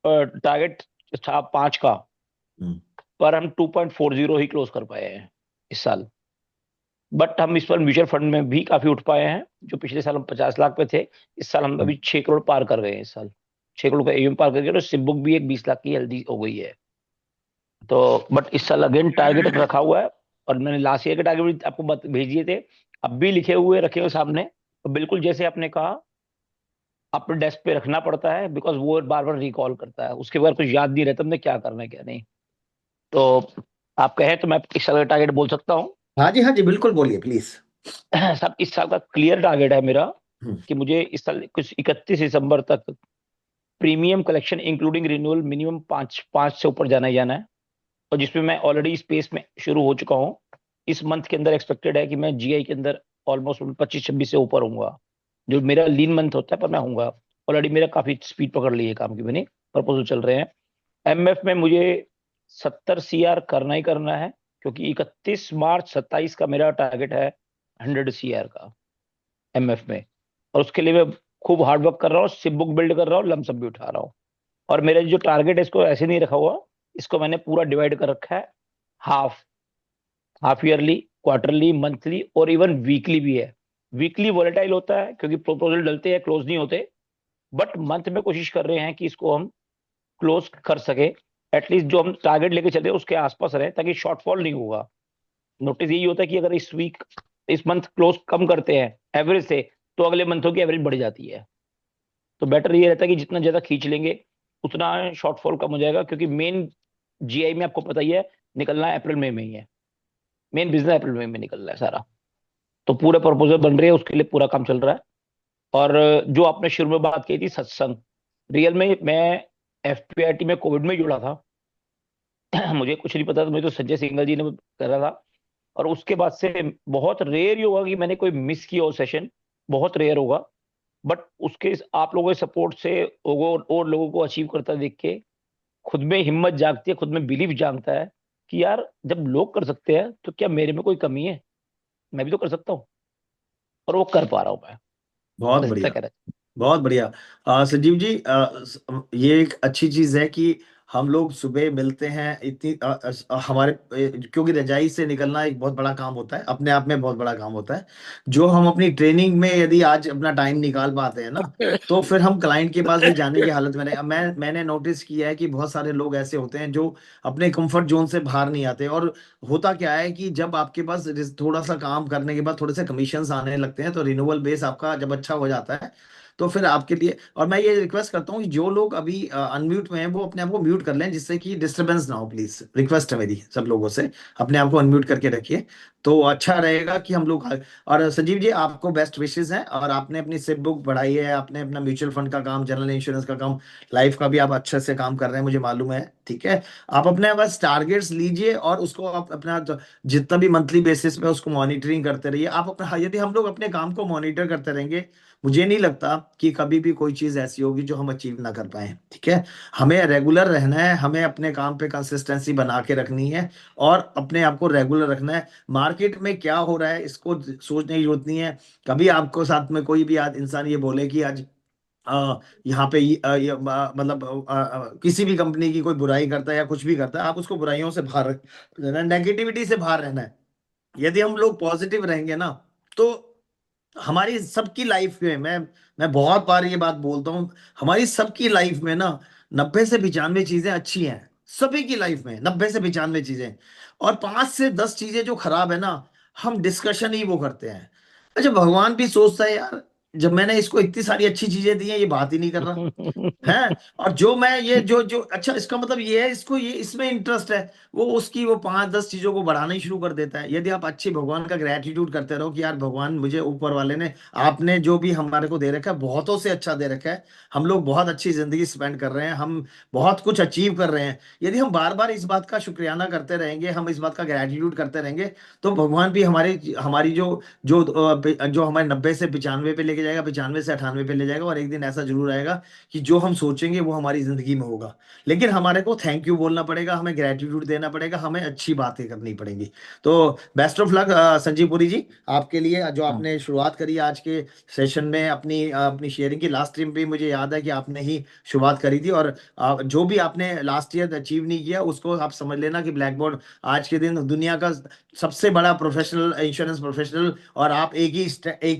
टारगेट था 5 का, पर हम 2.40 ही क्लोज कर पाए हैं इस साल। बट हम इस पर म्यूचुअल फंड में भी काफी उठ पाए हैं। जो पिछले साल हम 50 लाख पे थे, इस साल हम अभी 6 करोड़ पार कर गए हैं। इस साल 6 करोड़ का एम पार कर गए, और सिप बुक भी एक 20 लाख की हेल्दी हो गई है। तो बट इस साल अगेन टारगेट रखा हुआ है, और मैंने लास्ट ईयर के टारगेट भी आपको भेजिए थे, अब भी लिखे हुए रखे हुए सामने। तो बिल्कुल जैसे आपने कहा, अपने डेस्क पे रखना पड़ता है, बिकॉज वो बार बार रिकॉल करता है, उसके बाद कुछ याद नहीं रहता हमने क्या करना है क्या नहीं। तो आप कहें तो मैं इस साल का टारगेट बोल सकता हूँ। हाँ जी बिल्कुल बोलिए प्लीज। सब इस साल का क्लियर टारगेट है मेरा कि मुझे इस साल कुछ 31 दिसंबर तक premium collection including renewal minimum 5 से ऊपर जाना ही जाना है, और जिसमें मैं ऑलरेडी स्पेस में शुरू हो चुका हूँ। इस मंथ के अंदर एक्सपेक्टेड है कि मैं जीआई के अंदर ऑलमोस्ट 25-26 से ऊपर होऊंगा, जो मेरा लीन मंथ होता है, पर मैं होऊंगा। ऑलरेडी मेरा काफी स्पीड पकड़ ली है काम की, मैंने प्रपोजल चल रहे हैं। एमएफ में मुझे 70 सीआर करना ही करना है, क्योंकि 31 मार्च 27 का मेरा टारगेट है 100 सीआर का एमएफ में, और उसके लिए मैं खूब हार्ड वर्क कर रहा हूँ, सिप बुक बिल्ड कर रहा हूँ, लमसम भी उठा रहा हूँ। और मेरा जो टारगेट है, इसको ऐसे नहीं रखा हुआ, इसको मैंने पूरा डिवाइड कर रखा है, हाफ ईयरली, क्वार्टरली, मंथली और इवन वीकली भी है। वीकली वॉलेटाइल होता है क्योंकि प्रपोजल डलते हैं, क्लोज नहीं होते, बट मंथ में कोशिश कर रहे हैं कि इसको हम क्लोज कर सके, एटलीस्ट जो हम टारगेट लेके चले उसके आसपास रहे, ताकि शॉर्टफॉल नहीं होगा। नोटिस यही होता है कि अगर इस मंथ क्लोज कम करते हैं एवरेज से, तो अगले मंथों की एवरेज बढ़ जाती है। तो बेटर ये रहता है कि जितना ज्यादा खींच लेंगे उतना शॉर्टफॉल कम हो जाएगा, क्योंकि मेन जीआई में आपको पता ही है निकलना है अप्रैल मई में ही है, मेन बिजनेस अप्रैल मई में निकल रहा है सारा। तो पूरे प्रपोजल बन रहे हैं, उसके लिए पूरा काम चल रहा है। और जो आपने शुरू में बात की थी सत्संग, रियल में मैं एफपीआईटी में कोविड में जुड़ा था। मुझे कुछ नहीं पता था, मुझे तो संजय सिंघल जी ने करा था, और उसके बाद से बहुत रेयर ही होगा कि मैंने कोई मिस किया हो सेशन, बहुत रेयर होगा। बट उसके आप लोगों के सपोर्ट से और लोगों को अचीव करता देख के खुद में हिम्मत जागती है, खुद में बिलीव जागता है कि यार जब लोग कर सकते हैं तो क्या मेरे में कोई कमी है, मैं भी तो कर सकता हूँ, और वो कर पा रहा हूँ मैं। बहुत बस इतना बढ़िया, कह रहा बहुत बढ़िया। संजीव जी, ये एक अच्छी चीज है कि हम लोग सुबह मिलते हैं। इतनी हमारे क्योंकि रजाई से निकलना एक बहुत बड़ा काम होता है, अपने आप में बहुत बड़ा काम होता है। जो हम अपनी ट्रेनिंग में यदि आज अपना टाइम निकाल पाते हैं ना, तो फिर हम क्लाइंट के पास भी जाने की हालत में नहीं। मैंने नोटिस किया है कि बहुत सारे लोग ऐसे होते हैं जो अपने कंफर्ट जोन से बाहर नहीं आते। और होता क्या है कि जब आपके पास थोड़ा सा काम करने के बाद थोड़े से कमीशंस आने लगते हैं, तो रिन्यूअल बेस आपका जब अच्छा हो जाता है, तो फिर आपके लिए। और मैं ये रिक्वेस्ट करता हूँ कि जो लोग अभी अनम्यूट में हैं वो अपने आप को म्यूट कर लें, जिससे कि डिस्टरबेंस ना हो। प्लीज रिक्वेस्ट है मेरी सब लोगों से, अपने आप को अनम्यूट करके रखिए, तो अच्छा रहेगा कि हम लोग। और संजीव जी, आपको बेस्ट विशेस हैं, और आपने अपनी सिप बुक बढ़ाई है, आपने अपना म्यूचुअल फंड का काम, जनरल इंश्योरेंस का काम, लाइफ का भी आप अच्छे से काम कर रहे हैं, मुझे मालूम है। ठीक है, आप अपने बस टारगेट्स लीजिए, और उसको आप अपना जितना भी मंथली बेसिस पे उसको मॉनिटरिंग करते रहिए। आप अपना, यदि हम लोग अपने काम को मॉनिटर करते रहेंगे, मुझे नहीं लगता कि कभी भी कोई चीज ऐसी होगी जो हम अचीव ना कर पाए। ठीक है, हमें रेगुलर रहना है, हमें अपने काम पे कंसिस्टेंसी बना के रखनी है, और अपने आप को रेगुलर रखना है। मार्केट में क्या हो रहा है इसको सोचने की जरूरत नहीं है। कभी आपको साथ में कोई भी इंसान ये बोले कि आज यहाँ पे मतलब किसी भी कंपनी की कोई बुराई करता है या कुछ भी करता है, आप उसको बुराइयों से बाहर रहना, नेगेटिविटी से बाहर रहना है। यदि हम लोग पॉजिटिव रहेंगे ना, तो हमारी सबकी लाइफ में, मैं बहुत बार ये बात बोलता हूँ, हमारी सबकी लाइफ में ना 90 से 95 चीजें अच्छी हैं। सभी की लाइफ में 90 से 95 चीजें, और 5 से 10 चीजें जो खराब है ना, हम डिस्कशन ही वो करते हैं। अच्छा, भगवान भी सोचता है यार, जब मैंने इसको इतनी सारी अच्छी चीजें दी हैं, ये बात ही नहीं कर रहा है। और जो मैं ये जो जो अच्छा, इसका मतलब ये है, इसको ये इसमें इंटरेस्ट है, वो उसकी वो 5-10 चीजों को बढ़ाना ही शुरू कर देता है। यदि आप अच्छे भगवान का ग्रेटिट्यूड करते रहो कि यार भगवान, मुझे ऊपर वाले ने, आपने जो भी हमारे को दे रखा है बहुतों से अच्छा दे रखा है, हम लोग बहुत अच्छी जिंदगी स्पेंड कर रहे हैं, हम बहुत कुछ अचीव कर रहे हैं। यदि हम बार बार इस बात का शुक्रियाना करते रहेंगे, हम इस बात का ग्रेटिट्यूड करते रहेंगे, तो भगवान भी हमारी जो जो जो हमारे 90 से 95 पे लेके जाएगा, 95 से 98 पे ले जाएगा, और एक दिन ऐसा जरूर आएगा कि जो हम सोचेंगे वो हमारी जिंदगी में होगा। लेकिन हमारे को थैंक यू बोलना पड़ेगा, हमें ग्रेटिट्यूड देना पड़ेगा, हमें अच्छी बातें करनी पड़ेंगी। तो best of luck Sanjeev Puri ji आपके लिए, जो आपने शुरुआत करी आज के सेशन में अपनी अपनी शेयरिंग की। लास्ट टाइम भी मुझे याद है कि आपने ही शुरुआत करी थी, और जो भी आपने लास्ट ईयर अचीव नहीं किया उसको आप समझ लेना कि ब्लैक बोर्ड आज के दिन दुनिया का सबसे बड़ा प्रोफेशनल, इंश्योरेंस प्रोफेशनल, और आप एक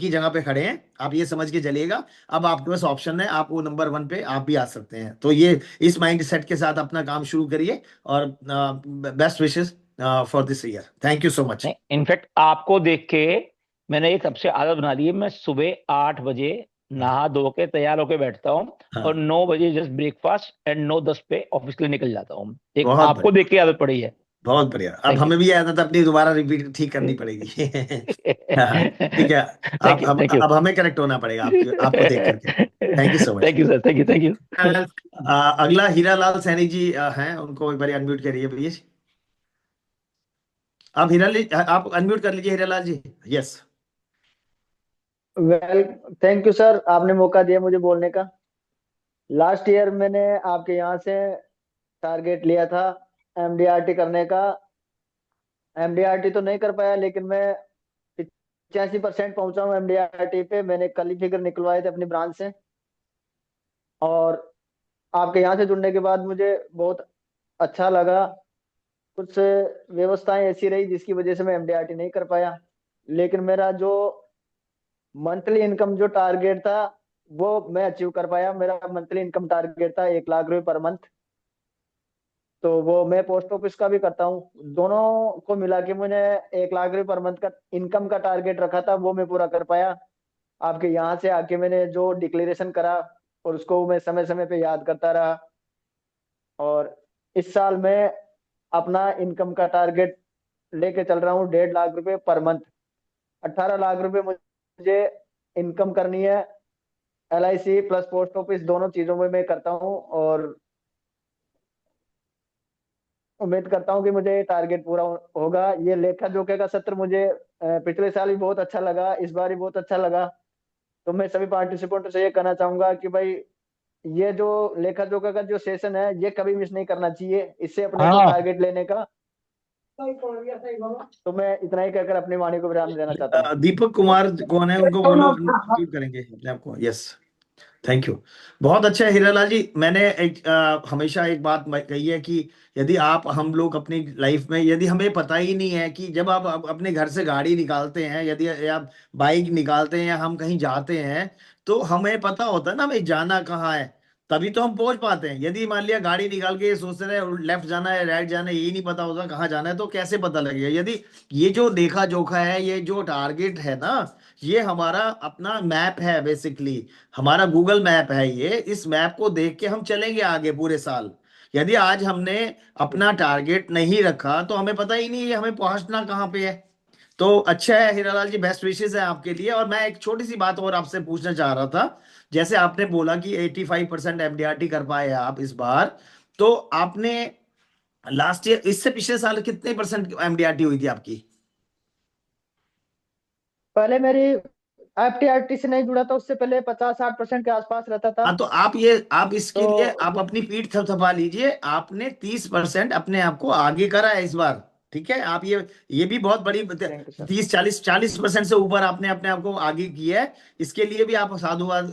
ही जगह पे खड़े हैं। आप ये समझ के चलिएगा, अब आपके पास ऑप्शन है, आप वो नंबर 1 पे आप भी आ सकते हैं। तो ये इस माइंड सेट के साथ अपना काम शुरू करिए, और best wishes for this year. Thank you so much. In fact आपको देख के मैंने एक सबसे आदत बना ली है, मैं सुबह 8 बजे नहा धो के तैयार होके बैठता हूँ, और 9 बजे जस्ट ब्रेकफास्ट एंड 9:10 पे ऑफिस के लिए निकल जाता हूँ। एक बहुत आपको देख के आदत पड़ी है। बहुत बढ़िया। अब Thank you. हमें भी आदत अपनी दोबारा रिपीट ठीक करनी पड़ेगी। ठीक है, Thank you, thank you. अब हमें करेक्ट होना पड़ेगा आपको देख करके। Thank you so much. Thank you sir, thank you. अगला हीरा लाल सैनी जी हैं, उनको एक बार अनम्यूट करिए प्लीज। आप अनम्यूट कर लीजिए Hira Lal ji. Yes. Well, thank you sir, आपने मौका दिया मुझे बोलने का। लास्ट ईयर मैंने आपके यहाँ से टारगेट लिया था एमडीआरटी करने का। एमडीआरटी तो नहीं कर पाया, लेकिन मैं 85% पहुंचा हूँ एमडीआरटी पे। मैंने कल ही फिगर निकलवाए थे अपनी ब्रांच से, और आपके यहाँ से जुड़ने के बाद मुझे बहुत अच्छा लगा। कुछ व्यवस्थाएं ऐसी रही जिसकी वजह से मैं एमडीआरटी नहीं कर पाया, लेकिन मेरा जो मंथली इनकम जो टारगेट था वो मैं अचीव कर पाया। मेरा मंथली इनकम टारगेट था 1 लाख रुपए पर मंथ। तो वो मैं पोस्ट ऑफिस का भी करता हूँ, दोनों को मिला के मैंने 1 लाख रुपए पर मंथ का इनकम का टारगेट रखा था, वो मैं पूरा कर पाया। आपके यहाँ से आके मैंने जो डिक्लेरेशन करा और उसको मैं समय समय पे याद करता रहा, और इस साल मैं अपना इनकम का टारगेट लेके चल रहा हूँ 1.5 लाख रुपए पर मंथ। 18 लाख रुपए मुझे इनकम करनी है। LIC प्लस पोस्ट ऑफिस दोनों चीजों में मैं करता हूँ, और उम्मीद करता हूँ कि मुझे टारगेट पूरा होगा। ये लेखा जोखा का सत्र मुझे पिछले साल भी बहुत अच्छा लगा, इस बार भी बहुत अच्छा लगा। तो मैं सभी पार्टिसिपेंट से ये कहना चाहूंगा कि भाई ये जो लेखा जोखा का जो सेशन है ये कभी मिस नहीं करना चाहिए, इससे अपने को टारगेट लेने का। तो मैं इतना ही कहकर अपनी वाणी को विराम देना चाहता हूँ। दीपक कुमार कौन है, उनको बोलो अनम्यूट करेंगे अपने आप को। Yes, thank you. बहुत अच्छा है हीरालाल जी। मैंने हमेशा एक बात कही है कि यदि आप हम लोग अपनी लाइफ में, यदि हमें पता ही नहीं है कि जब आप अपने घर से गाड़ी निकालते हैं, यदि आप बाइक निकालते हैं या हम कहीं जाते हैं, तो हमें पता होता है ना हमें जाना कहाँ है, तभी तो हम पहुंच पाते हैं। यदि मान लिया गाड़ी निकाल के ये सोचते रहे लेफ्ट जाना है राइट जाना है, यही नहीं पता होता कहाँ जाना है, तो कैसे पता लगेगा। यदि ये जो देखा जोखा है, ये जो टारगेट है ना, ये हमारा अपना मैप है बेसिकली, हमारा गूगल मैप है ये। इस मैप को देख के हम चलेंगे आगे पूरे साल। यदि आज हमने अपना टारगेट नहीं रखा तो हमें पता ही नहीं है हमें पहुंचना कहाँ पे है। तो अच्छा है हीरालाल जी, बेस्ट विशेस है आपके लिए। और मैं एक छोटी सी बात और आपसे पूछना चाह रहा था, जैसे आपने बोला कि 85% एमडीआरटी कर पाए आप इस बार, तो आपने लास्ट ईयर, इससे पिछले साल कितने परसेंट एमडीआरटी हुई थी आपकी? पहले मेरी एफटीआरटी से नहीं जुड़ा था, उससे पहले 50-60% के आसपास रहता था। हाँ, तो आप इसके लिए आप अपनी पीठ थपथपा लीजिए। आपने 30% अपने आप को आगे करा है इस बार, ठीक है। आप ये भी बहुत बड़ी 30-40% से ऊपर आपने अपने आप को आगे किया है। इसके लिए भी आप साधुवाद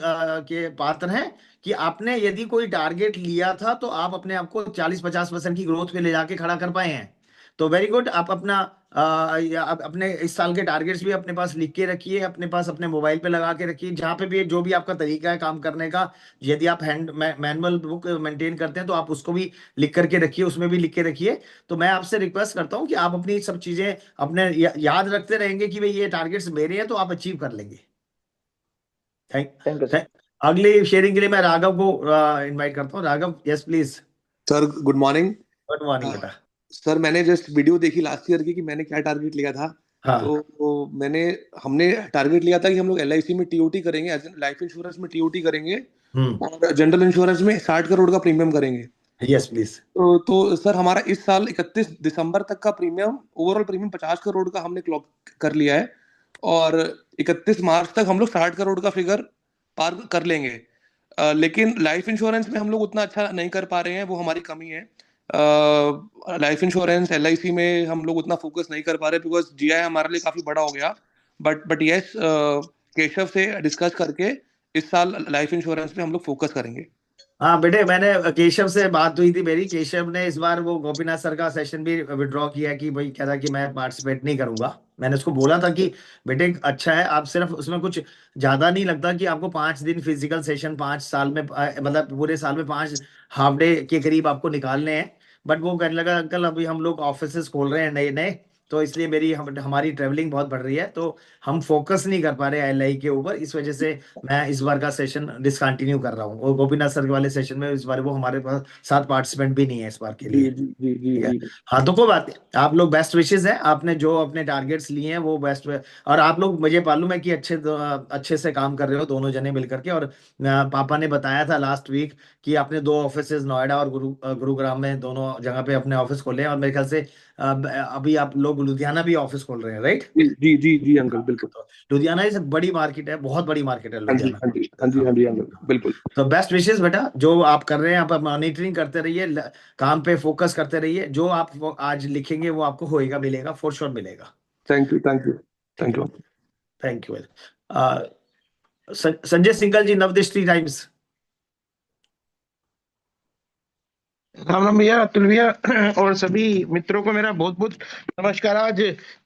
के पात्र हैं कि आपने यदि कोई टारगेट लिया था तो आप अपने आप को 40-50% की ग्रोथ पे ले जाके खड़ा कर पाए हैं। तो वेरी गुड। आप अपना अपने इस साल के टारगेट्स भी अपने पास लिख के रखिए, अपने पास अपने मोबाइल पे लगा के रखिए, जहाँ पे भी जो भी आपका तरीका है काम करने का। यदि आप मैनुअल बुक मेंटेन करते हैं तो आप उसको भी लिख करके रखिए, उसमें भी लिख के रखिए। तो मैं आपसे रिक्वेस्ट करता हूँ कि आप अपनी सब चीजें अपने याद रखते रहेंगे कि भाई ये टारगेट्स मेरे हैं, तो आप अचीव कर लेंगे। Thank you. अगली शेयरिंग के लिए मैं राघव को इनवाइट करता हूँ। Raghav, yes please. Sir good morning. Good morning बेटा। सर मैंने जस्ट वीडियो देखी लास्ट ईयर की कि मैंने क्या टारगेट लिया था। हाँ। तो हमने टारगेट लिया था कि हम लोग LIC में TOT करेंगे, लाइफ इंश्योरेंस में TOT करेंगे, और जनरल इंश्योरेंस में 60 करोड़ का प्रीमियम करेंगे। Yes please. तो सर हमारा इस साल 31 दिसंबर तक का प्रीमियम, ओवरऑल प्रीमियम 50 करोड़ का हमने क्लॉक कर लिया है। और 31 मार्च तक हम लोग 60 करोड़ का फिगर पार कर लेंगे। लेकिन लाइफ इंश्योरेंस में हम लोग उतना अच्छा नहीं कर पा रहे हैं, वो हमारी कमी है। लाइफ इंश्योरेंस LIC में हम लोग उतना फोकस नहीं कर पा रहे बिकॉज GI हमारे लिए काफी बड़ा हो गया। बट यस, केशव से डिस्कस करके इस साल लाइफ इंश्योरेंस पे हम लोग फोकस करेंगे। हाँ बेटे, मैंने केशव से बात हुई थी मेरी। केशव ने इस बार वो गोपीनाथ सर का सेशन भी विड्रॉ किया कि भाई कह रहा कि मैं पार्टिसिपेट नहीं करूंगा। मैंने उसको बोला था कि बेटे अच्छा है, आप सिर्फ उसमें कुछ ज्यादा नहीं लगता कि आपको 5 दिन फिजिकल सेशन 5 साल में मतलब पूरे साल में 5 हाफ डे के करीब आपको निकालने हैं। बट वो कहने लगा अंकल अभी हम लोग ऑफिसेस खोल रहे हैं नए नए, तो इसलिए हमारी ट्रेवलिंग बहुत बढ़ रही है, तो हम फोकस नहीं कर पा रहे LI के ऊपर, इस वजह से मैं इस बार का सेशन डिसकंटिन्यू कर रहा हूँ। और गोपीनाथ सर वाले सेशन में इस बार वो हमारे पास 7 पार्टिसिपेंट भी नहीं है इस बार के जी लिए। जी जी जी ठीक है। जी हाँ तो कोई बात नहीं, आप लोग बेस्ट विशेस है, आपने जो अपने टारगेट्स लिए हैं वो बेस्ट। और आप लोग, मुझे मालूम है कि अच्छे से काम कर रहे हो दोनों जने मिलकर के। और पापा ने बताया था लास्ट वीक कि आपने 2 ऑफिसेज नोएडा और गुरुग्राम में दोनों जगह पे अपने ऑफिस खोले हैं। और मेरे ख्याल से अभी आप लोग लुधियाना भी ऑफिस खोल रहे हैं, राइट? जी जी जी अंकल, बिल्कुल। तो लुधियाना इस बड़ी मार्केट है, बहुत बड़ी मार्केट है हाँ जी लुधियाना। हाँ जी हाँ जी हाँ जी अंकल, बिल्कुल। तो बेस्ट विशेस बेटा, जो आप कर रहे हैं आप मॉनिटरिंग करते रहिए, काम पे फोकस करते रहिए। जो आप आज लिखेंगे वो आपको होएगा, मिलेगा, फॉर श्योर मिलेगा। Thank you thank you thank you. Thank you. Sanjay Singhal ji, Navdrishti Times. राम राम भैया, अतुल भैया और सभी मित्रों को मेरा बहुत बहुत नमस्कार। आज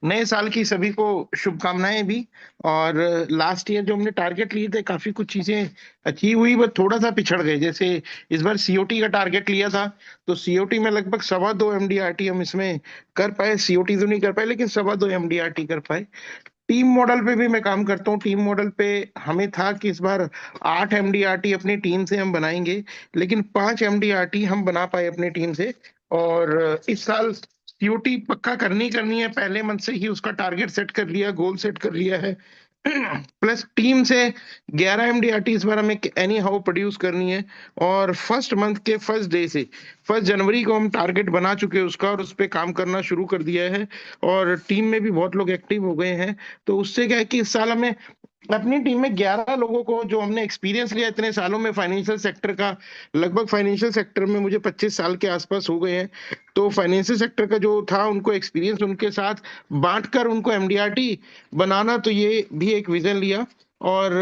नए साल की सभी को शुभकामनाएं भी। और लास्ट ईयर जो हमने टारगेट लिए थे काफी कुछ चीजें अचीव हुई, बट थोड़ा सा पिछड़ गए। जैसे इस बार COT का टारगेट लिया था, तो COT में लगभग 2.25 MDRT हम इसमें कर पाए। COT तो नहीं कर पाए, लेकिन 2.25 MDRT कर पाए। टीम मॉडल पे भी मैं काम करता हूँ। टीम मॉडल पे हमें था कि इस बार 8 MDRT अपनी टीम से हम बनाएंगे, लेकिन 5 MDRT हम बना पाए अपनी टीम से। और इस साल COT पक्का करनी है, पहले मंथ से ही उसका टारगेट सेट कर लिया, गोल सेट कर लिया है। प्लस टीम से 11 MDRT इस बार हमें एनी हाउ प्रोड्यूस करनी है। और फर्स्ट मंथ के फर्स्ट डे से 1 जनवरी को हम टारगेट बना चुके हैं उसका, और उस पर काम करना शुरू कर दिया है। और टीम में भी बहुत लोग एक्टिव हो गए हैं। तो उससे क्या है कि इस साल हमें अपनी टीम में 11 लोगों को, जो हमने एक्सपीरियंस लिया इतने सालों में फाइनेंशियल सेक्टर का, लगभग फाइनेंशियल सेक्टर में मुझे 25 साल के आसपास हो गए हैं। तो फाइनेंशियल सेक्टर का जो था उनको एक्सपीरियंस उनके साथ बांटकर उनको MDRT बनाना, तो ये भी एक विजन लिया। और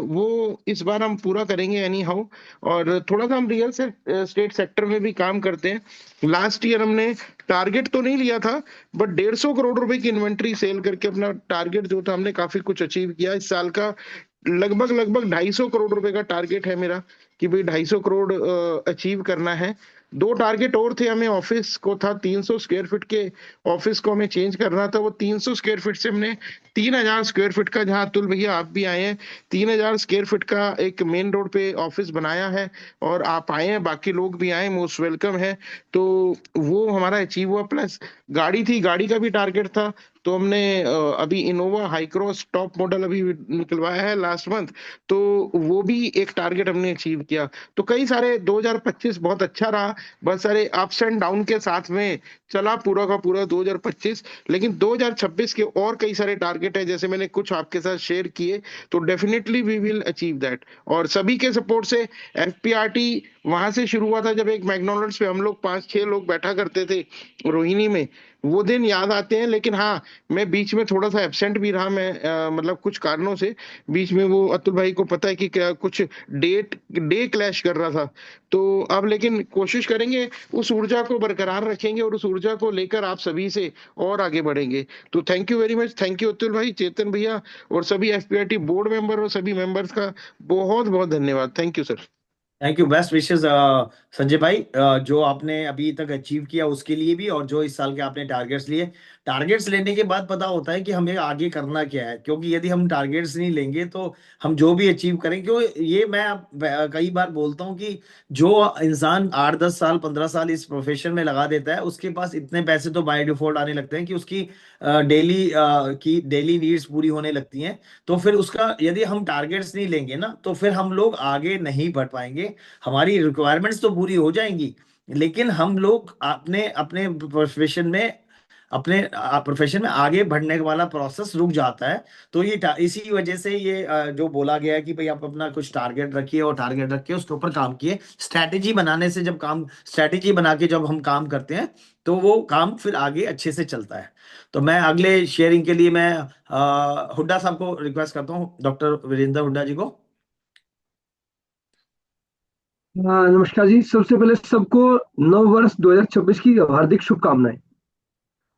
वो इस बार हम पूरा करेंगे एनी हाउ। और थोड़ा सा हम रियल स्टेट सेक्टर में भी काम करते हैं। लास्ट ईयर हमने टारगेट तो नहीं लिया था, बट 150 करोड़ रुपए की इन्वेंट्री सेल करके अपना टारगेट जो था हमने काफी कुछ अचीव किया। इस साल का लगभग 250 करोड़ रुपए का टारगेट है मेरा, कि भाई 250 करोड़ अचीव करना है। 2 टारगेट और थे हमें। ऑफिस को था 300 स्क्वायर फीट के ऑफिस को हमें चेंज करना था। वो 300 स्क्वायर फीट से हमने 3000 स्क्वायर फीट का, जहां अतुल भैया आप भी आए हैं, 3000 स्क्वायर फीट का एक मेन रोड पे ऑफिस बनाया है। और आप आए हैं, बाकी लोग भी आए, मोस्ट वेलकम है। तो वो हमारा अचीव हुआ। प्लस गाड़ी थी, गाड़ी का भी टारगेट था। तो हमने अभी इनोवा हाईक्रॉस टॉप मॉडल अभी निकलवाया है लास्ट मंथ, तो वो भी एक टारगेट हमने अचीव किया। तो कई सारे 2025 बहुत अच्छा रहा। बहुत सारे अप्स एंड डाउन के साथ में चला पूरा का पूरा 2025। लेकिन 2026 के और कई सारे टारगेट है, जैसे मैंने कुछ आपके साथ शेयर किए। तो definitely we will achieve that. और सभी के सपोर्ट से FPRT वहां से शुरू हुआ था, जब एक मैकडोनल्ड्स पे हम लोग 5-6 लोग बैठा करते थे रोहिणी में। वो दिन याद आते हैं। लेकिन हाँ, मैं बीच में थोड़ा सा एब्सेंट भी रहा। मैं मतलब कुछ कारणों से बीच में, वो अतुल भाई को पता है कि क्या कुछ डे क्लैश कर रहा था। तो अब लेकिन कोशिश करेंगे, उस ऊर्जा को बरकरार रखेंगे और उस ऊर्जा को लेकर आप सभी से और आगे बढ़ेंगे। तो thank you very much. Thank you Atul भाई, चेतन भैया और सभी FPRT बोर्ड मेंबर और सभी मेंबर्स का बहुत बहुत धन्यवाद। Thank you sir. Thank you, best wishes Sanjay भाई। जो आपने अभी तक अचीव किया उसके लिए भी, और जो इस साल के आपने टारगेट्स लिए। टारगेट्स लेने के बाद पता होता है कि हमें आगे करना क्या है, क्योंकि यदि हम टारगेट्स नहीं लेंगे तो हम जो भी अचीव करें, क्यों ये मैं कई बार बोलता हूँ कि जो इंसान 8-10 साल 15 साल इस प्रोफेशन में लगा देता है, उसके पास इतने पैसे तो बाय डिफॉल्ट आने लगते हैं कि उसकी डेली नीड्स पूरी होने लगती हैं। तो फिर उसका, यदि हम टारगेट्स नहीं लेंगे ना, तो फिर हम लोग आगे नहीं बढ़ पाएंगे। हमारी रिक्वायरमेंट्स तो पूरी हो जाएंगी, लेकिन हम लोग अपने अपने प्रोफेशन में अपने प्रोफेशन में आगे बढ़ने वाला प्रोसेस रुक जाता है। तो ये इसी वजह से ये जो बोला गया है कि भाई आप अपना कुछ टारगेट रखिए और टारगेट रख के उसके ऊपर काम किए। स्ट्रैटेजी बनाने से स्ट्रैटेजी बना के जब हम काम करते हैं तो वो काम फिर आगे अच्छे से चलता है। तो मैं अगले शेयरिंग के लिए मैं हुड्डा साहब को रिक्वेस्ट करता हूँ, डॉक्टर वीरेंद्र हुड्डा जी को। हाँ, नमस्कार जी। सबसे पहले सबको नव वर्ष 2026 की हार्दिक शुभकामनाएं।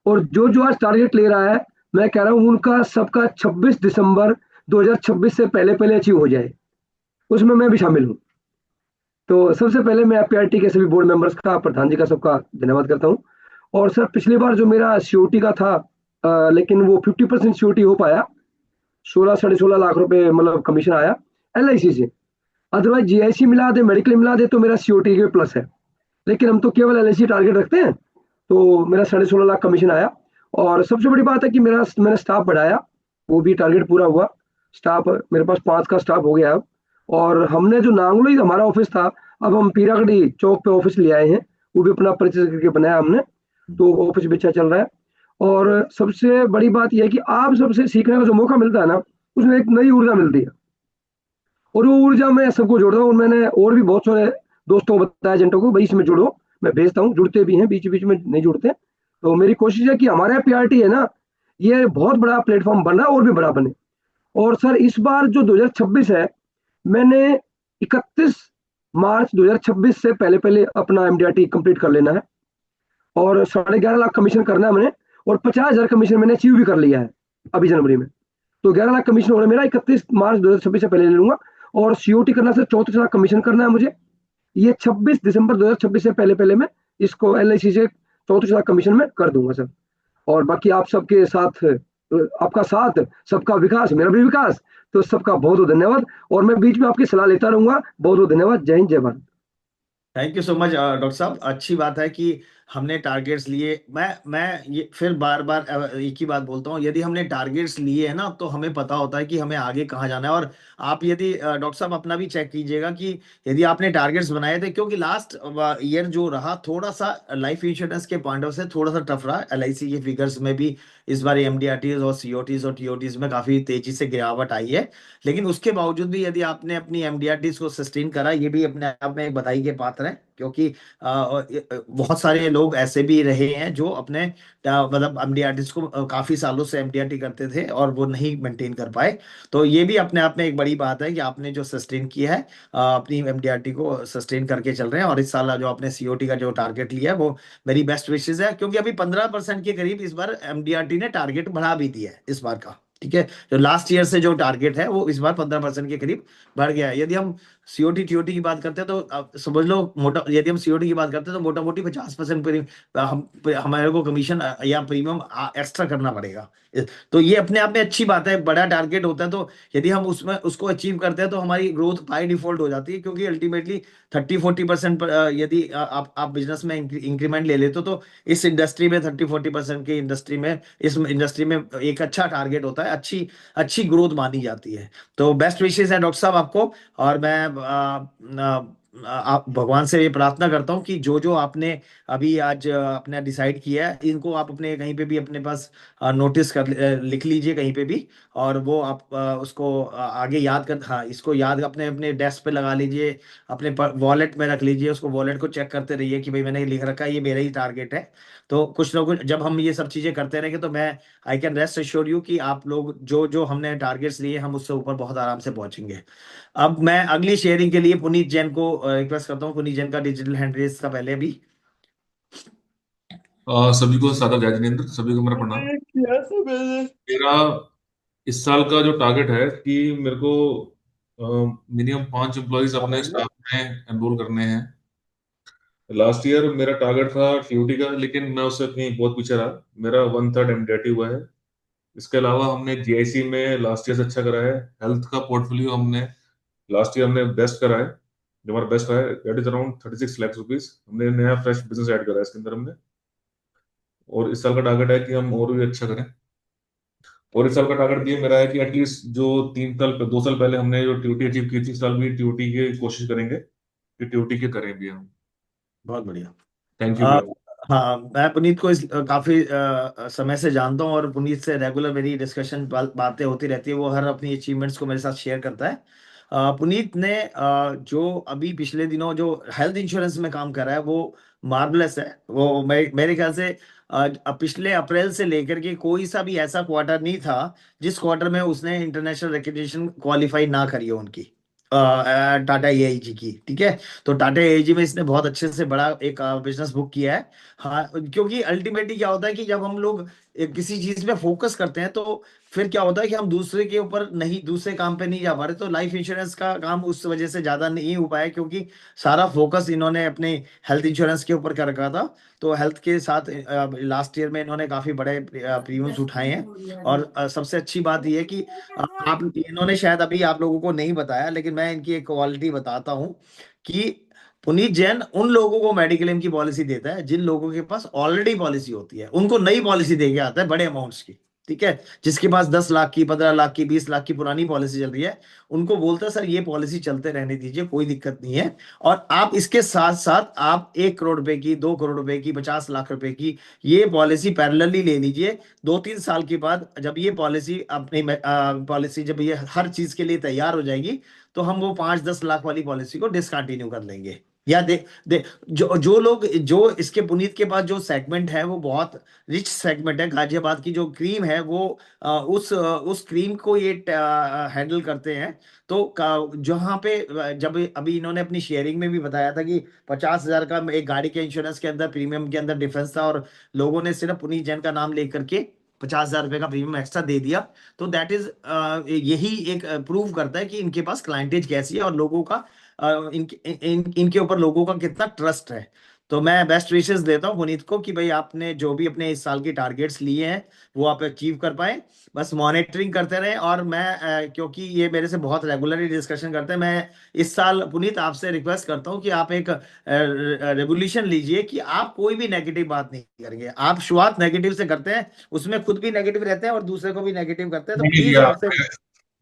और जो जो आज टारगेट ले रहा है, मैं कह रहा हूँ उनका सबका 26 दिसंबर 2026 से पहले पहले अचीव हो जाए, उसमें मैं भी शामिल हूँ। तो सबसे पहले मैं एपीआरटी के सभी बोर्ड मेंबर्स का, प्रधान जी का, सबका धन्यवाद करता हूँ। और सर, पिछली बार जो मेरा सीओटी का था, लेकिन वो 50% सीओटी हो पाया, 16-16.5 लाख रुपए मतलब कमीशन आया एलआईसी से। अदरवाइज जीआईसी मिला दे, मेडिकल मिला दे तो मेरा सीओटी के प्लस है, लेकिन हम तो केवल एलआईसी टारगेट रखते हैं। तो मेरा 16.5 लाख कमीशन आया। और सबसे बड़ी बात है कि मैंने स्टाफ बढ़ाया, वो भी टारगेट पूरा हुआ। स्टाफ मेरे पास 5 का स्टाफ हो गया अब। और हमने जो नांगलोई हमारा ऑफिस था, अब हम पीरागढ़ी चौक पे ऑफिस ले आए हैं, वो भी अपना परिचय करके बनाया हमने। तो ऑफिस भी अच्छा चल रहा है। और सबसे बड़ी बात यह है कि आप सबसे सीखने का जो मौका मिलता है ना, उसमें एक नई ऊर्जा मिलती है। और वो ऊर्जा मैं सबको जोड़ता हूँ। और मैंने और भी बहुत सारे दोस्तों को बताया, एजेंटों को, भाई इसमें जुड़ो। मैं भेजता हूँ, जुड़ते भी हैं, बीच बीच में नहीं जुड़ते। तो मेरी कोशिश है कि हमारा पीआरटी है ना, ये बहुत बड़ा प्लेटफॉर्म बन रहा है और भी बड़ा बने। और सर, इस बार जो 2026 है, मैंने 31 मार्च 2026 से पहले पहले अपना एमडीआरटी कंप्लीट कर लेना है। और 11.5 लाख कमीशन करना है मैंने। और 50,000 कमीशन मैंने अचीव भी कर लिया है अभी जनवरी में। तो 11 लाख कमीशन हो रहा है मेरा, 31 मार्च 2026 से पहले ले लूंगा। और सीओटी करना से 34 लाख कमीशन करना है मुझे। ये 26 दिसंबर 2026 से पहले पहले मैं इसको एलआईसी से 34 लाख कमीशन में कर दूंगा सर। और बाकी आप सबके साथ, आपका साथ सबका विकास, मेरा भी विकास। तो सबका बहुत बहुत धन्यवाद। और मैं बीच में आपकी सलाह लेता रहूंगा। बहुत बहुत धन्यवाद। जय हिंद, जय Bharat. Thank you so much doctor साहब। अच्छी बात है कि हमने टारगेट्स लिए। मैं ये फिर बार बार एक ही बात बोलता हूँ, यदि हमने टारगेट्स लिए हैं ना तो हमें पता होता है कि हमें आगे कहाँ जाना है। और आप यदि डॉक्टर साहब अपना भी चेक कीजिएगा कि यदि आपने टारगेट्स बनाए थे, क्योंकि लास्ट ईयर जो रहा थोड़ा सा लाइफ इंश्योरेंस के पॉइंट ऑफ से थोड़ा सा टफ रहा। एलआईसी के फिगर्स में भी इस बार एमडीआरटीज और सीओटीज और टीओटीज में काफी तेजी से गिरावट आई है। लेकिन उसके बावजूद भी यदि आपने अपनी एमडीआरटीज को सस्टेन करा, ये भी अपने आप में एक बधाई के पात्र है। क्योंकि बहुत सारे लोग ऐसे भी रहे हैं जो अपने मतलब एमडीआरटीज को काफी सालों से एमडीआरटी करते थे और वो नहीं मेंटेन कर पाए। तो ये भी अपने आप में एक बड़ी बात है कि आपने जो सस्टेन किया है, अपनी एमडीआरटी को सस्टेन करके चल रहे हैं। और इस साल जो आपने सीओटी का जो टारगेट लिया है, वो मेरी बेस्ट विशेज है। क्योंकि अभी 15% के करीब इस बार एमडीआरटी ने टारगेट बढ़ा भी दिया है इस बार का। ठीक है, जो लास्ट ईयर से जो टारगेट है वो इस बार 15% के करीब बढ़ गया है। यदि हम सीओटी टीओटी की बात करते हैं तो आप समझ लो, मोटा यदि हम सीओटी की बात करते हैं तो मोटा मोटी 50% हमारे को कमीशन या प्रीमियम एक्स्ट्रा करना पड़ेगा। तो ये अपने आप में अच्छी बात है, बड़ा टारगेट होता है। तो यदि हम उसमें उसको अचीव करते हैं तो हमारी ग्रोथ बाय डिफॉल्ट हो जाती है। क्योंकि अल्टीमेटली 30-40% यदि आप बिजनेस में इंक्रीमेंट ले लेते हो तो इस इंडस्ट्री में 30-40% की इंडस्ट्री में, इस इंडस्ट्री में एक अच्छा टारगेट होता है, अच्छी अच्छी ग्रोथ मानी जाती है। तो बेस्ट विशेस है डॉक्टर साहब आपको। और मैं आप भगवान से ये प्रार्थना करता हूँ कि जो जो आपने अभी आज अपने डिसाइड किया है, इनको आप अपने कहीं पे भी अपने पास नोटिस कर लिख लीजिए कहीं पे भी। और वो आप उसको आगे याद कर, हाँ, इसको याद अपने अपने डेस्क पे लगा लीजिए, अपने वॉलेट में रख लीजिए। उसको वॉलेट को चेक करते रहिए कि भाई मैंने लिख रखा है, ये मेरा ही टारगेट है। तो कुछ ना कुछ जब हम ये सब चीजें करते रहेंगे तो मैं I can rest assure you कि आप लोग जो जो हमने टारगेट्स लिए हम उससे ऊपर बहुत आराम से पहुंचेंगे। अब मैं अगली शेयरिंग के लिए पुनीत जैन को रिक्वेस्ट करता हूँ। पुनीत जैन का डिजिटल हैंड रेस का पहले भी सभी को सादर जय जिनेंद्र, सभी को मेरा प्रणाम। मेरा इस साल का जो टारगेट है कि मेरे को मिनिमम 5 एम्प्लॉयज अपने स्टाफ में एनरोल करने हैं। लास्ट ईयर मेरा टारगेट था टीयूटी का, लेकिन मैं उससे कहीं बहुत पीछे रहा। मेरा 1/3 एमडीआरटी हुआ है। इसके अलावा हमने जीआईसी में लास्ट ईयर से अच्छा करा है। हेल्थ का पोर्टफोलियो हमने लास्ट ईयर हमने बेस्ट करा है। जो हमारा बेस्ट रहा है that is around 36 lakh rupees. हमने नया फ्रेश बिजनेस ऐड करा है इसके अंदर हमने। और इस साल का टारगेट है कि हम और भी अच्छा करें। और इस साल का टारगेट ये मेरा है कि एटलीस्ट जो 2 साल पहले हमने जो टीयूटी अचीव की थी, इस साल भी टीयूटी की कोशिश करेंगे कि टीयूटी के करें भी हम। बहुत बढ़िया। Thank you. हाँ, मैं पुनीत को काफी समय से जानता हूँ, और पुनीत से रेगुलर मेरी डिस्कशन बातें होती रहती है। वो हर अपनी अचीवमेंट्स को मेरे साथ शेयर करता है। पुनीत ने जो अभी पिछले दिनों जो हेल्थ इंश्योरेंस में काम कर रहा है वो मार्वलस है। वो मेरे ख्याल से पिछले अप्रैल से लेकर के कोई सा भी ऐसा क्वार्टर नहीं था जिस क्वार्टर में उसने इंटरनेशनल रिकग्निशन क्वालिफाई ना करी हो उनकी, टाटा एआईजी की। ठीक है, तो टाटा एआईजी में इसने बहुत अच्छे से बड़ा एक बिजनेस बुक किया है। हाँ, क्योंकि अल्टीमेटली क्या होता है कि जब हम लोग किसी चीज पे फोकस करते हैं तो फिर क्या होता है कि हम दूसरे के ऊपर नहीं, दूसरे काम पे नहीं जा पा रहे। तो लाइफ इंश्योरेंस का काम उस वजह से ज्यादा नहीं हो पाया, क्योंकि सारा फोकस इन्होंने अपने हेल्थ इंश्योरेंस के ऊपर कर रखा था। तो हेल्थ के साथ लास्ट ईयर में इन्होंने काफी बड़े प्रीमियम्स उठाए हैं। और सबसे अच्छी बात यह है कि आप, इन्होंने शायद अभी आप लोगों को नहीं बताया, लेकिन मैं इनकी एक क्वालिटी बताता हूँ कि पुनीत जैन उन लोगों को मेडिक्लेम की पॉलिसी देता है जिन लोगों के पास ऑलरेडी पॉलिसी होती है, उनको नई पॉलिसी देके आता है बड़े अमाउंट्स की। ठीक है, जिसके पास 10 लाख की, 15 लाख की, 20 लाख की पुरानी पॉलिसी चल रही है, उनको बोलता है सर ये पॉलिसी चलते रहने दीजिए, कोई दिक्कत नहीं है। और आप इसके साथ साथ आप 1 करोड़ रुपए की, 2 करोड़ रुपए की, 50 लाख रुपए की ये पॉलिसी पैरेलली ले लीजिए। 2-3 साल के बाद जब ये पॉलिसी अपनी पॉलिसी जब ये हर चीज के लिए तैयार हो जाएगी, तो हम वो 5-10 लाख वाली पॉलिसी को डिसकंटिन्यू कर लेंगे। या दे जो लोग, जो इसके पुनीत के पास जो सेगमेंट है वो बहुत रिच सेगमेंट है। गाजियाबाद की जो क्रीम है वो उस क्रीम को ये हैंडल करते हैं। तो जहाँ पे जब अभी इन्होंने अपनी शेयरिंग में भी बताया था कि 50,000 का एक गाड़ी के इंश्योरेंस के अंदर प्रीमियम के अंदर डिफरेंस था, और लोगों ने सिर्फ पुनीत जैन का नाम लेकर के 50,000 रुपए का प्रीमियम एक्स्ट्रा दे दिया। तो दैट इज, यही एक प्रूव करता है कि इनके पास क्लाइंटेज कैसी है और लोगों का इनके ऊपर लोगों का कितना ट्रस्ट है। तो मैं बेस्ट विशेस देता हूँ पुनीत को कि भाई आपने जो भी अपने इस साल की टारगेट्स लिए हैं वो आप अचीव कर पाए। बस मॉनिटरिंग करते रहें। और मैं क्योंकि ये मेरे से बहुत रेगुलरली डिस्कशन करते हैं, मैं इस साल पुनीत आपसे रिक्वेस्ट करता हूँ कि आप एक रेवोल्यूशन लीजिए कि आप कोई भी नेगेटिव बात नहीं करेंगे। आप शुरुआत नेगेटिव से करते हैं, उसमें खुद भी नेगेटिव रहते हैं और दूसरे को भी नेगेटिव करते हैं। तो मैंने भी प्लीज आपसे,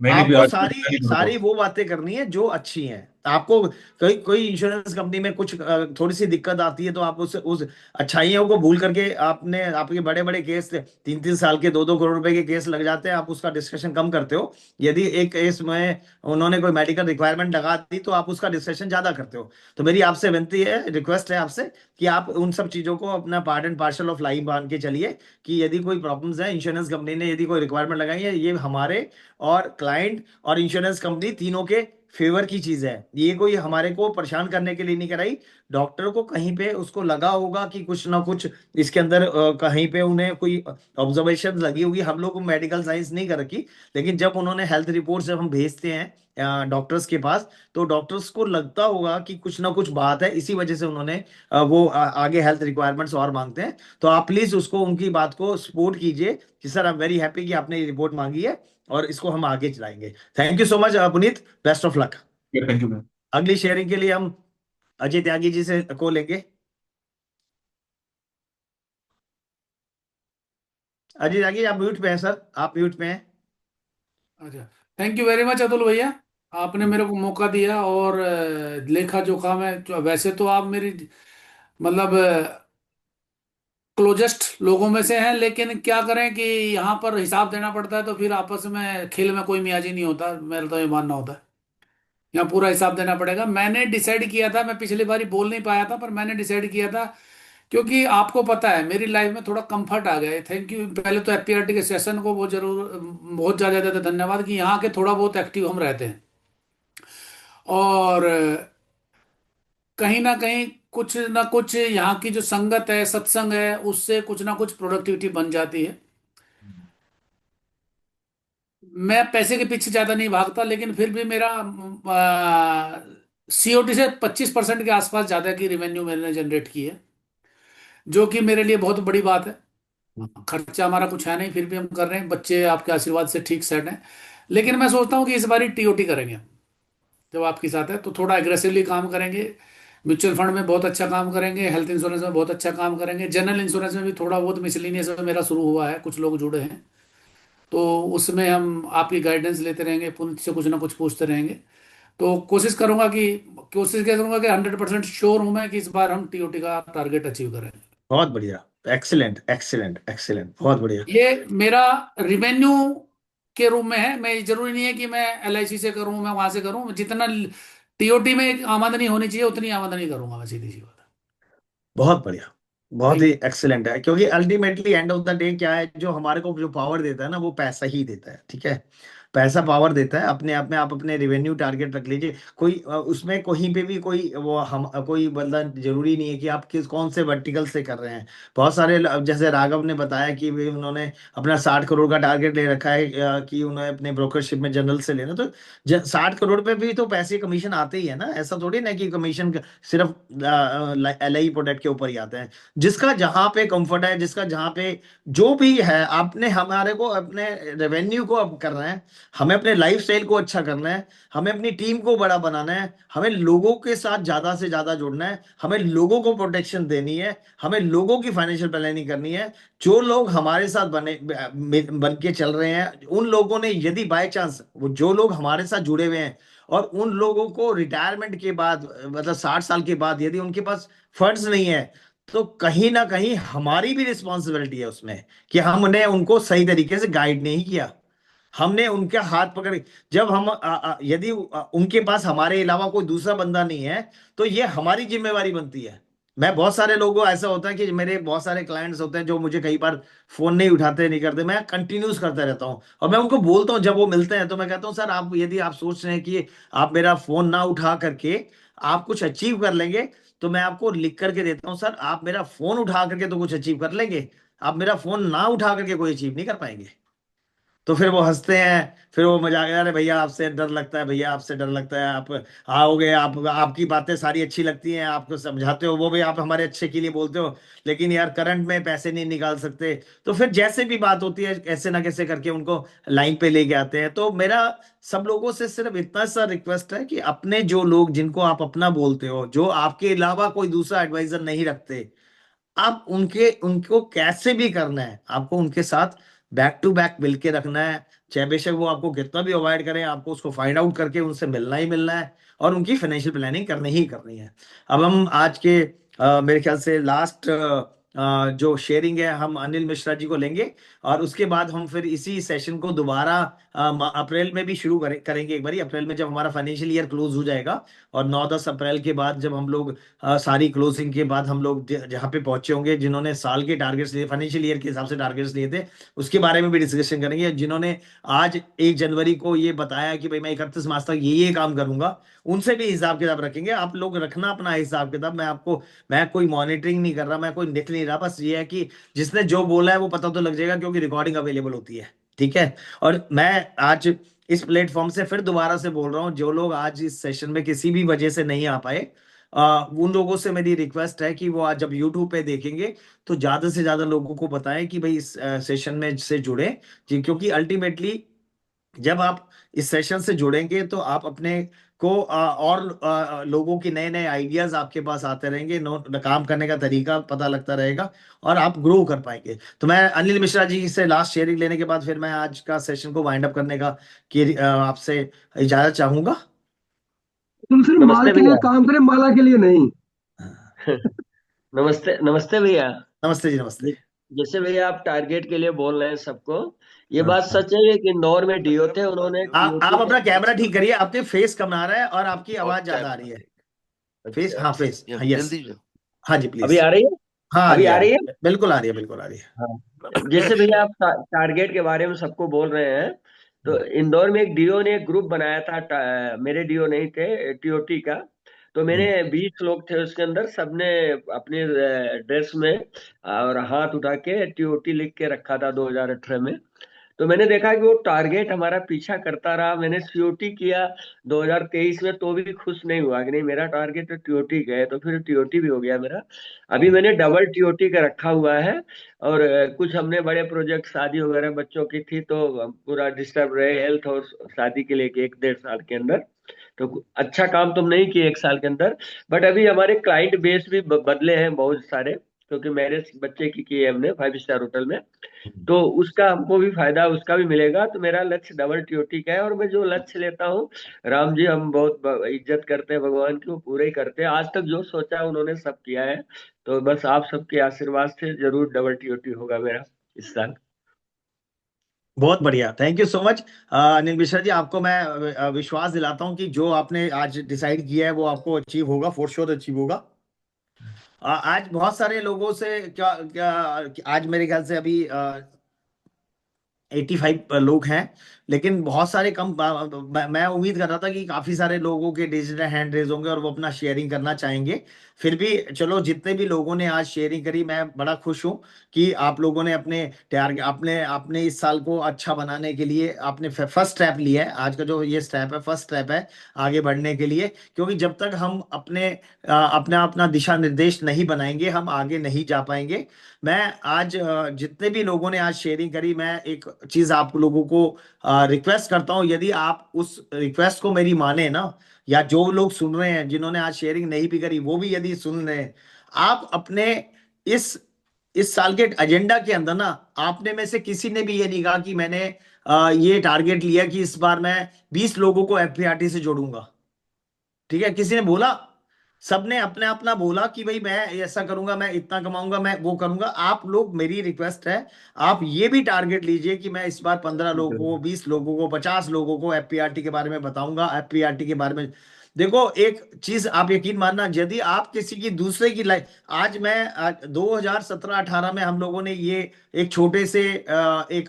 मैंने भी आपको आज सारी सारी वो बातें करनी है जो अच्छी हैं। आपको कोई कोई इंश्योरेंस कंपनी में कुछ थोड़ी सी दिक्कत आती है तो आप उस अच्छाइयों को भूल करके, आपने आपके बड़े बड़े केस 3-3 साल के 2-2 करोड़ रुपए के केस लग जाते हैं, आप उसका डिस्कशन कम करते हो। यदि एक केस में उन्होंने कोई मेडिकल रिक्वायरमेंट लगा दी तो आप उसका डिस्कशन ज्यादा करते हो। तो मेरी आपसे विनती है, रिक्वेस्ट है आपसे कि आप उन सब चीजों को अपना part and parcel of life मान के चलिए कि यदि कोई प्रॉब्लम्स है, इंश्योरेंस कंपनी ने यदि कोई रिक्वायरमेंट लगाई है, ये हमारे और क्लाइंट और इंश्योरेंस कंपनी तीनों के फेवर की चीज है। ये कोई हमारे को परेशान करने के लिए नहीं कराई। डॉक्टर को कहीं पे उसको लगा होगा कि कुछ ना कुछ इसके अंदर कहीं पे उन्हें कोई ऑब्जर्वेशन लगी होगी। हम लोग मेडिकल साइंस नहीं कर रखी, लेकिन जब उन्होंने हेल्थ रिपोर्ट जब हम भेजते हैं डॉक्टर्स के पास, तो डॉक्टर्स को लगता होगा कि कुछ ना कुछ बात है, इसी वजह से उन्होंने वो आगे हेल्थ रिक्वायरमेंट्स और मांगते हैं। तो आप प्लीज उसको, उनकी बात को सपोर्ट कीजिए कि sir I am very happy कि आपने ये रिपोर्ट मांगी है और इसको हम आगे चलाएंगे। Thank you so much Puneet, best of luck. Thank you ma'am. अगली शेयरिंग के लिए हम अजय त्यागी जी से को लेंगे। अजय त्यागी आप म्यूट पे हैं सर, आप म्यूट पे हैं। अच्छा, thank you very much Atul भैया, आपने मेरे को मौका दिया। और लेखा जोखा में वैसे तो आप मेरी मतलब क्लोजेस्ट लोगों में से हैं, लेकिन क्या करें कि यहाँ पर हिसाब देना पड़ता है, तो फिर आपस में खेल में कोई मियाजी नहीं होता, मेरा तो ये मानना होता है। यहाँ पूरा हिसाब देना पड़ेगा। मैंने डिसाइड किया था, मैं पिछली बारी बोल नहीं पाया था, पर मैंने डिसाइड किया था, क्योंकि आपको पता है मेरी लाइफ में थोड़ा कंफर्ट आ गया है। थैंक यू पहले तो एफपीआरटी के सेशन को बहुत जरूर, बहुत ज़्यादा ज़्यादा धन्यवाद कि यहाँ के थोड़ा बहुत एक्टिव हम रहते हैं। और कहीं ना कहीं कुछ ना कुछ यहाँ की जो संगत है, सत्संग है, उससे कुछ ना कुछ प्रोडक्टिविटी बन जाती है। मैं पैसे के पीछे ज्यादा नहीं भागता, लेकिन फिर भी मेरा सीओटी से 25% के आसपास ज्यादा की रेवेन्यू मैंने जनरेट की है, जो कि मेरे लिए बहुत बड़ी बात है। खर्चा हमारा कुछ है नहीं, फिर भी हम कर रहे हैं, बच्चे आपके आशीर्वाद से ठीक सेट हैं। लेकिन मैं सोचता हूँ कि इस बारी टीओटी करेंगे जब आपके साथ है, तो थोड़ा एग्रेसिवली काम करेंगे। म्यूचुअल फंड में बहुत अच्छा काम करेंगे, हेल्थ इंश्योरेंस में बहुत अच्छा काम करेंगे, जनरल इंश्योरेंस में भी थोड़ा बहुत मिसलिनियस में मेरा शुरू हुआ है, कुछ लोग जुड़े हैं, तो उसमें हम आपकी गाइडेंस लेते रहेंगे, पुनीत से कुछ ना कुछ पूछते रहेंगे। तो कोशिश क्या करूंगा कि 100% श्योर हूं मैं कि इस बार हम टीओटी का टारगेट अचीव करें। बहुत बढ़िया, एक्सीलेंट एक्सीलेंट एक्सीलेंट, बहुत बढ़िया। ये मेरा रिवेन्यू के रूप में है, मैं जरूरी नहीं है कि मैं LIC से करूं, मैं वहां से करूं, जितना TOT में आमदनी होनी चाहिए उतनी आमदनी करूंगा मैं, सीधी सी बात है। बहुत बढ़िया, बहुत Thank ही you. एक्सीलेंट है, क्योंकि ultimately end of the day क्या है, जो हमारे को जो पावर देता है ना, वो पैसा ही देता है। ठीक है, पैसा पावर देता है। अपने आप में आप अपने रेवेन्यू टारगेट रख लीजिए। कोई उसमें कहीं पे भी कोई वो हम कोई मतलब जरूरी नहीं है कि आप किस कौन से वर्टिकल से कर रहे हैं। बहुत सारे जैसे राघव ने बताया कि भाई उन्होंने अपना 60 करोड़ का टारगेट ले रखा है, कि उन्हें अपने ब्रोकरशिप में जनरल से लेना। तो 60 करोड़ पे भी तो पैसे कमीशन आते ही है ना, ऐसा थोड़ी ना कि कमीशन सिर्फ LI प्रोडक्ट के ऊपर ही आते हैं। जिसका जहां पे कंफर्ट है, जिसका जहां पे जो भी है, आपने हमारे को अपने रेवेन्यू को अप करना है, हमें अपने लाइफ स्टाइल को अच्छा करना है, हमें अपनी टीम को बड़ा बनाना है, हमें लोगों के साथ ज्यादा से ज्यादा जुड़ना है, हमें लोगों को प्रोटेक्शन देनी है, हमें लोगों की फाइनेंशियल प्लानिंग करनी है। जो लोग हमारे साथ बन के चल रहे हैं, उन लोगों ने यदि बाय चांस वो जो लोग हमारे साथ जुड़े हुए हैं, और उन लोगों को रिटायरमेंट के बाद मतलब 60 साल के बाद यदि उनके पास फंड्स नहीं है, तो कहीं ना कहीं हमारी भी रिस्पॉन्सिबिलिटी है उसमें, कि हमने उनको सही तरीके से गाइड नहीं किया। हमने उनके हाथ पकड़, जब हम यदि उनके पास हमारे अलावा कोई दूसरा बंदा नहीं है, तो ये हमारी जिम्मेवारी बनती है। मैं बहुत सारे लोगों ऐसा होता है कि मेरे बहुत सारे क्लाइंट्स होते हैं जो मुझे कई बार फोन नहीं उठाते नहीं करते, मैं कंटिन्यूस करता रहता हूं, और मैं उनको बोलता हूं, जब वो मिलते हैं तो मैं कहता हूं सर, आप यदि आप सोच रहे हैं कि आप मेरा फोन ना उठा करके आप कुछ अचीव कर लेंगे, तो मैं आपको लिख करके देता हूं, सर आप मेरा फोन उठा करके तो कुछ अचीव कर लेंगे, आप मेरा फोन ना उठा करके कोई अचीव नहीं कर पाएंगे। तो फिर वो हंसते हैं, फिर वो मजाक, अरे भैया आपसे डर लगता है, भैया आपसे डर लगता है, आप आओगे, आप आपकी बातें सारी अच्छी लगती हैं, आपको समझाते हो, वो भी आप हमारे अच्छे के लिए बोलते हो, लेकिन यार करंट में पैसे नहीं निकाल सकते। तो फिर जैसे भी बात होती है, कैसे ना कैसे करके उनको लाइन पे लेके आते हैं। तो मेरा सब लोगों से सिर्फ इतना सा रिक्वेस्ट है कि अपने जो लोग जिनको आप अपना बोलते हो, जो आपके अलावा कोई दूसरा एडवाइजर नहीं रखते, आप उनको कैसे भी करना है, आपको उनके साथ बैक टू बैक मिलके रखना है। चाहे बेशक वो आपको कितना भी अवॉइड करें, आपको उसको फाइंड आउट करके उनसे मिलना ही मिलना है, और उनकी फाइनेंशियल प्लानिंग करनी ही करनी है। अब हम आज के मेरे ख्याल से लास्ट जो शेयरिंग है, हम अनिल मिश्रा जी को लेंगे, और उसके बाद हम फिर इसी सेशन को दोबारा अप्रैल में भी शुरू करेंगे एक बारी, अप्रैल में जब हमारा फाइनेंशियल ईयर क्लोज हो जाएगा, और 9-10 अप्रैल के बाद जब हम लोग सारी क्लोजिंग के बाद हम लोग जहाँ पे पहुंचे होंगे, जिन्होंने साल के टारगेट्स लिए, फाइनेंशियल ईयर के हिसाब से टारगेट्स लिए थे, उसके बारे में भी डिस्कशन करेंगे। जिन्होंने आज 1 जनवरी को ये बताया कि भाई मैं 31 मार्च तक ये काम करूंगा, उनसे भी हिसाब किताब रखेंगे। आप लोग रखना अपना हिसाब किताब, मैं कोई मॉनिटरिंग नहीं कर रहा, मैं कोई लिख नहीं रहा, बस ये है कि जिसने जो बोला है वो पता तो लग जाएगा, क्योंकि रिकॉर्डिंग अवेलेबल होती है। ठीक है, और मैं आज इस प्लेटफॉर्म से फिर दोबारा से बोल रहा हूं, जो लोग आज इस सेशन में किसी भी वजह से नहीं आ पाए, उन लोगों से मेरी रिक्वेस्ट है कि वो आज जब यूट्यूब पे देखेंगे, तो ज्यादा से ज्यादा लोगों को बताएं कि भाई इस सेशन में से जुड़े जी, क्योंकि अल्टीमेटली जब आप इस सेशन से जुड़ेंगे, तो आप अपने को और लोगों की नए नए आइडियाज आपके पास आते रहेंगे, काम करने का तरीका पता लगता रहेगा, और आप ग्रो कर पाएंगे। तो मैं अनिल मिश्रा जी से लास्ट शेयरिंग लेने के बाद फिर मैं आज का सेशन को वाइंड अप करने का कि आपसे इजाजत चाहूंगा। तुम सिर्फ माल नमस्ते के लिए भैया। काम करें, माला के लिए नहीं। नमस्ते नमस्ते भैया। नमस्ते जी, नमस्ते। जैसे भैया आप टारगेट के लिए बोल रहे हैं सबको, ये हाँ, बात सच है कि इंदौर में डीओ थे, उन्होंने आप अपना कैमरा ठीक टीओटी करिए, आपके फेस कम आ रहा है और आपकी आवाज ज्यादा आ रही है। फेस, अच्छा हाँ फेस, हाँ यस, जल्दी हाँ जी अभी प्लीज। आ रही है? हाँ आ अभी रही है, आ आ रही रही है? है, बिल्कुल आ रही है, बिल्कुल आ रही है। हाँ, जैसे भैया आप टारगेट के बारे में सबको बोल रहे हैं, तो इंदौर में एक डीओ ने एक ग्रुप बनाया था, मेरे डीओ नहीं थे, टीओटी का। तो मैंने 20 लोग थे उसके अंदर, सबने अपने ड्रेस में और हाथ उठा के टीओटी लिख के रखा था 2018 में। तो मैंने देखा कि वो टारगेट हमारा पीछा करता रहा। मैंने सीओटी किया 2023 में, तो भी खुश नहीं हुआ कि नहीं मेरा टारगेट तो टीओटी का है, तो फिर टीओटी भी हो गया मेरा। अभी मैंने डबल टीओटी का रखा हुआ है, और कुछ हमने बड़े प्रोजेक्ट, शादी वगैरह बच्चों की थी, तो पूरा डिस्टर्ब रहे हेल्थ और शादी के लिए 1-1.5 साल के अंदर। तो अच्छा काम तुम नहीं किए 1 साल के अंदर, बट अभी हमारे क्लाइंट बेस भी बदले हैं बहुत सारे। क्योंकि मैरिज बच्चे की है हमने 5 स्टार होटल में, तो उसका हमको भी फायदा उसका भी मिलेगा। तो मेरा लक्ष्य डबल टीओटी का है, और मैं जो लक्ष्य लेता हूँ, राम जी हम बहुत इज्जत करते हैं भगवान की, वो पूरे ही करते हैं। आज तक जो सोचा उन्होंने सब किया है। तो बस आप सबके आशीर्वाद से जरूर डबल टीओटी होगा मेरा इस साल। बहुत बढ़िया, thank you so much Anil Mishra ji. आपको मैं विश्वास दिलाता हूं कि जो आपने आज डिसाइड किया है वो आपको अचीव होगा, फॉर श्योर अचीव होगा। आज बहुत सारे लोगों से क्या क्या आज मेरे ख्याल से अभी 85 लोग हैं, लेकिन बहुत सारे कम मैं उम्मीद कर रहा था कि काफी सारे लोगों के डिजिटल हैंड रेज होंगे और वो अपना शेयरिंग करना चाहेंगे। फिर भी चलो, जितने भी लोगों ने आज शेयरिंग करी, मैं बड़ा खुश हूं कि आप लोगों ने अपने टारगेट अपने इस साल को अच्छा बनाने के लिए आपने फर्स्ट स्टेप लिया है। आज का जो ये स्टेप है, फर्स्ट स्टेप है आगे बढ़ने के लिए, क्योंकि जब तक हम अपना अपना दिशा निर्देश नहीं बनाएंगे हम आगे नहीं जा पाएंगे। मैं आज जितने भी लोगों ने आज शेयरिंग करी, मैं एक चीज आप लोगों को रिक्वेस्ट करता हूं, यदि आप उस रिक्वेस्ट को मेरी माने ना, या जो लोग सुन रहे हैं जिन्होंने आज शेयरिंग नहीं भी करी वो भी यदि सुन रहे हैं, आप अपने इस इस साल के एजेंडा के अंदर ना, आपने में से किसी ने भी ये नहीं कहा कि मैंने ये टारगेट लिया कि इस बार मैं 20 लोगों को एफपीआरटी से जोड़ूंगा। ठीक है, किसी ने बोला? सबने अपने अपना बोला कि भाई मैं ऐसा करूंगा, मैं इतना कमाऊंगा, मैं वो करूंगा। आप लोग, मेरी रिक्वेस्ट है, आप ये भी टारगेट लीजिए कि मैं इस बार 15 लोगों को, 20 लोगों को, 50 लोगों को एफपीआरटी के बारे में बताऊंगा। एफपीआरटी के बारे में देखो, एक चीज आप यकीन मानना, यदि आप किसी की दूसरे की लाइफ, आज मैं 2017-18 में हम लोगों ने ये एक छोटे से एक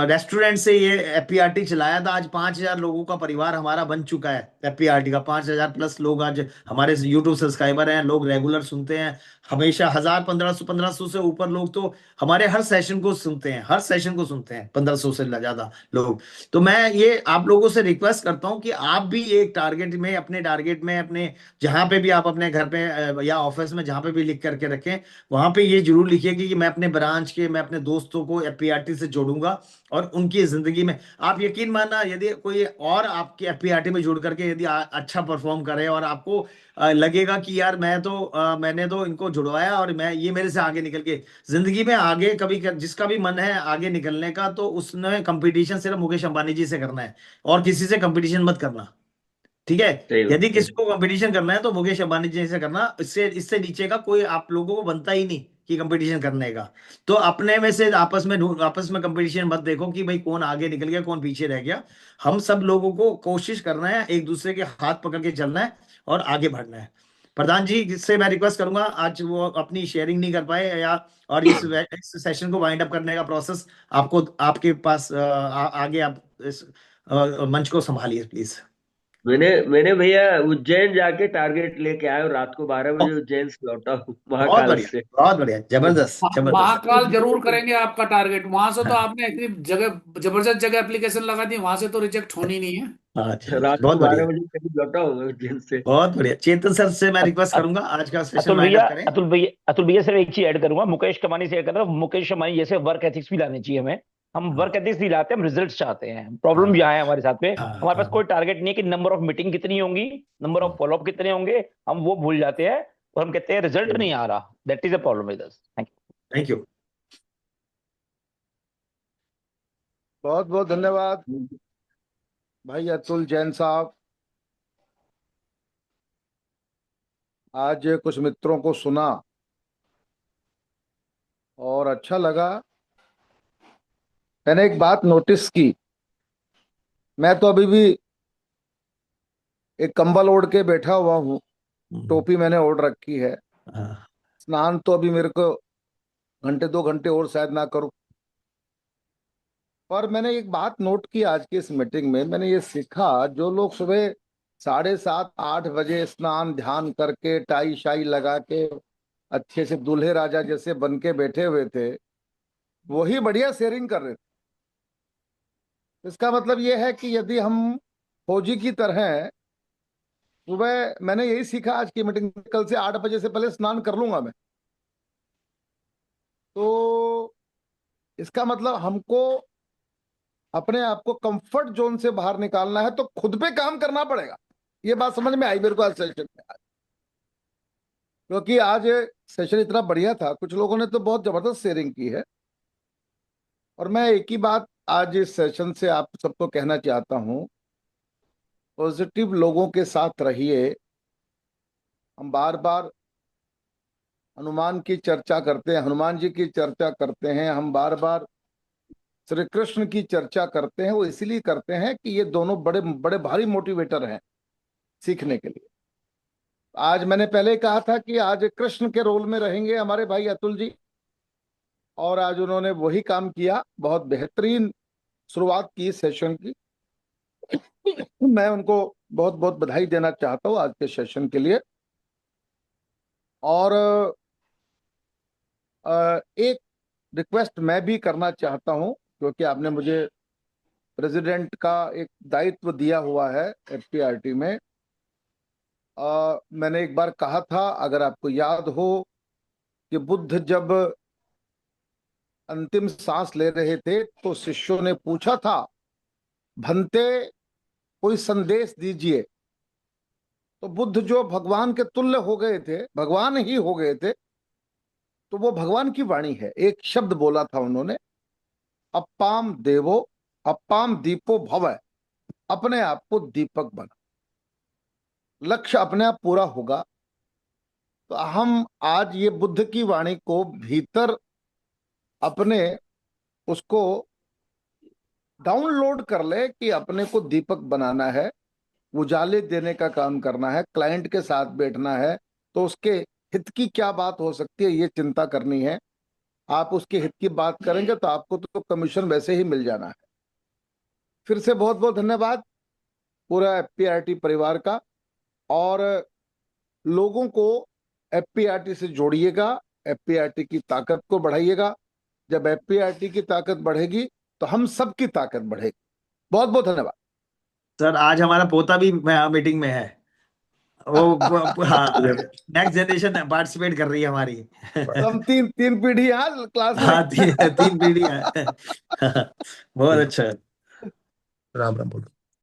रेस्टोरेंट से ये एफपीआरटी चलाया था। आज 5,000 लोगों का परिवार हमारा बन चुका है एफपीआरटी का। 5,000 प्लस लोग आज हमारे यूट्यूब सब्सक्राइबर हैं, लोग रेगुलर सुनते हैं हमेशा। 1,000, 1,500 से ऊपर लोग तो हमारे हर सेशन को सुनते हैं, हर सेशन को सुनते हैं, 1,500 से ज्यादा लोग। तो मैं ये आप लोगों से रिक्वेस्ट करता हूं कि आप भी एक टारगेट में, अपने टारगेट में, अपने जहां पे भी आप अपने घर पे या ऑफिस में जहां पे भी लिख करके रखें, वहां पे ये जरूर लिखिए कि मैं अपने ब्रांच के, मैं अपने दोस्तों को एफपीआरटी से जोड़ूंगा और उनकी जिंदगी में। आप यकीन मानना, यदि कोई और आपके एफपीआरटी में जुड़ करके यदि अच्छा परफॉर्म करे और आपको लगेगा कि यार मैंने तो इनको जुड़वाया और मैं ये मेरे से आगे निकल के जिंदगी में आगे कभी जिसका भी मन है आगे निकलने का, तो उसने कंपटीशन सिर्फ मुकेश अंबानी जी से करना है और किसी से कंपटीशन मत करना। ठीक है, यदि किसी को कंपटीशन करना है तो मुकेश अंबानी जी से करना। इससे इससे नीचे का कोई आप लोगों को बनता ही नहीं कि कंपटीशन करने का। तो अपने में से आपस में कंपटीशन मत देखो कि भाई कौन आगे निकल गया कौन पीछे रह गया। हम सब लोगों को कोशिश करना है, एक दूसरे के हाथ पकड़ के चलना है और आगे बढ़ना है। प्रधान जी से मैं रिक्वेस्ट करूंगा, आज वो अपनी शेयरिंग नहीं कर पाए, या और इस सेशन को वाइंड अप करने का प्रोसेस आपको, आपके पास आगे आप इस मंच को संभालिए प्लीज। मैंने भैया उज्जैन जाके टारगेट लेके आया और रात को 12 बजे उज्जैन से लौटा हूँ बहुत महाकाल बढ़िया, से। बहुत बढ़िया, जबरदस्त जबरदस्त। महाकाल जरूर करेंगे आपका टारगेट। वहां से तो हाँ आपने इतनी जगह, जबरदस्त जगह एप्लीकेशन लगा दी, वहां से तो रिजेक्ट होनी नहीं है। हाँ, रात को बहुत 12 बढ़िया, बजे करीब लौटा हूँ मैं उज्जैन से। बहुत बढ़िया। चेतन सर से मैं रिक्वेस्ट करूंगा आज का सेशन अतुल वाइंड भैया, अप करें। अतुल भैया सिर्फ एक चीज ऐड करूंगा, मुकेश अंबानी से ऐड कर रहा हूं। मुकेश अंबानी जैसे वर्क एथिक्स भी लाने चाहिए हमें। हम वर्क एथिक्स नहीं लाते, हम रिजल्ट्स चाहते हैं। प्रॉब्लम यहाँ है हमारे साथ में, हमारे पास कोई टारगेट नहीं है कि नंबर ऑफ मीटिंग कितनी होंगी, नंबर ऑफ फॉलोअप कितने होंगे, हम वो भूल जाते हैं और हम कहते हैं रिजल्ट नहीं आ रहा। That is a problem with us. Thank you. बहुत बहुत धन्यवाद भाई अतुल जैन साहब। आज कुछ मित्रों को सुना और अच्छा लगा। मैंने एक बात नोटिस की, मैं तो अभी भी एक कंबल ओढ़ के बैठा हुआ हूँ, टोपी मैंने ओढ़ रखी है। स्नान तो अभी मेरे को घंटे 2 घंटे और शायद ना करूं। पर मैंने एक बात नोट की आज की इस मीटिंग में, मैंने ये सीखा, जो लोग सुबह 7:30-8 बजे स्नान ध्यान करके टाई शाई लगा के अच्छे से दूल्हे राजा जैसे बन के बैठे हुए थे, वही बढ़िया शेयरिंग कर रहे थे। इसका मतलब ये है कि यदि हम फौजी की तरह सुबह, मैंने यही सीखा आज की मीटिंग, कल से 8 बजे से पहले स्नान कर लूंगा मैं, तो इसका मतलब हमको अपने आप को कंफर्ट जोन से बाहर निकालना है, तो खुद पे काम करना पड़ेगा। ये बात समझ में आई मेरे को आज सेशन में, क्योंकि आज सेशन इतना बढ़िया था, कुछ लोगों ने तो बहुत जबरदस्त शेयरिंग की है। और मैं एक ही बात आज इस सेशन से आप सबको कहना चाहता हूं, पॉजिटिव लोगों के साथ रहिए। हम बार बार हनुमान की चर्चा करते हैं, हनुमान जी की चर्चा करते हैं, हम बार बार श्री कृष्ण की चर्चा करते हैं। वो इसलिए करते हैं कि ये दोनों बड़े बड़े भारी मोटिवेटर हैं सीखने के लिए। आज मैंने पहले कहा था कि आज कृष्ण के रोल में रहेंगे हमारे भाई अतुल जी, और आज उन्होंने वही काम किया, बहुत बेहतरीन शुरुआत की सेशन की। मैं उनको बहुत बहुत बधाई देना चाहता हूँ आज के सेशन के लिए। और एक रिक्वेस्ट मैं भी करना चाहता हूं, क्योंकि आपने मुझे प्रेसिडेंट का एक दायित्व दिया हुआ है एफपीआरटी में। मैंने एक बार कहा था, अगर आपको याद हो, कि बुद्ध जब अंतिम सांस ले रहे थे तो शिष्यों ने पूछा था, भंते कोई संदेश दीजिए। तो बुद्ध जो भगवान के तुल्य हो गए थे, भगवान ही हो गए थे, तो वो भगवान की वाणी है। एक शब्द बोला था उन्होंने, अप्पाम देवो अप्पाम दीपो भव, अपने आप को दीपक बना। लक्ष्य अपने आप पूरा होगा। तो हम आज ये बुद्ध की वाणी को भीतर अपने उसको डाउनलोड कर ले कि अपने को दीपक बनाना है, उजाले देने का काम करना है, क्लाइंट के साथ बैठना है, तो उसके हित की क्या बात हो सकती है ये चिंता करनी है। आप उसके हित की बात करेंगे तो आपको तो कमीशन वैसे ही मिल जाना है। फिर से बहुत बहुत धन्यवाद पूरा एफपीआरटी परिवार का, और लोगों को एफपीआरटी से जोड़िएगा, एफपीआरटी की ताकत को बढ़ाइएगा। जब एफपीआरटी की ताकत बढ़ेगी तो हम सबकी ताकत बढ़ेगी। बहुत बहुत धन्यवाद सर। आज हमारा पोता भी मीटिंग में है, वो हाँ, नेक्स्ट जनरेशन पार्टिसिपेट कर रही है हमारी। हम तीन पीढ़ी हैं क्लास में। हाँ, तीन पीढ़ी है। बहुत अच्छा। राम राम बोलो।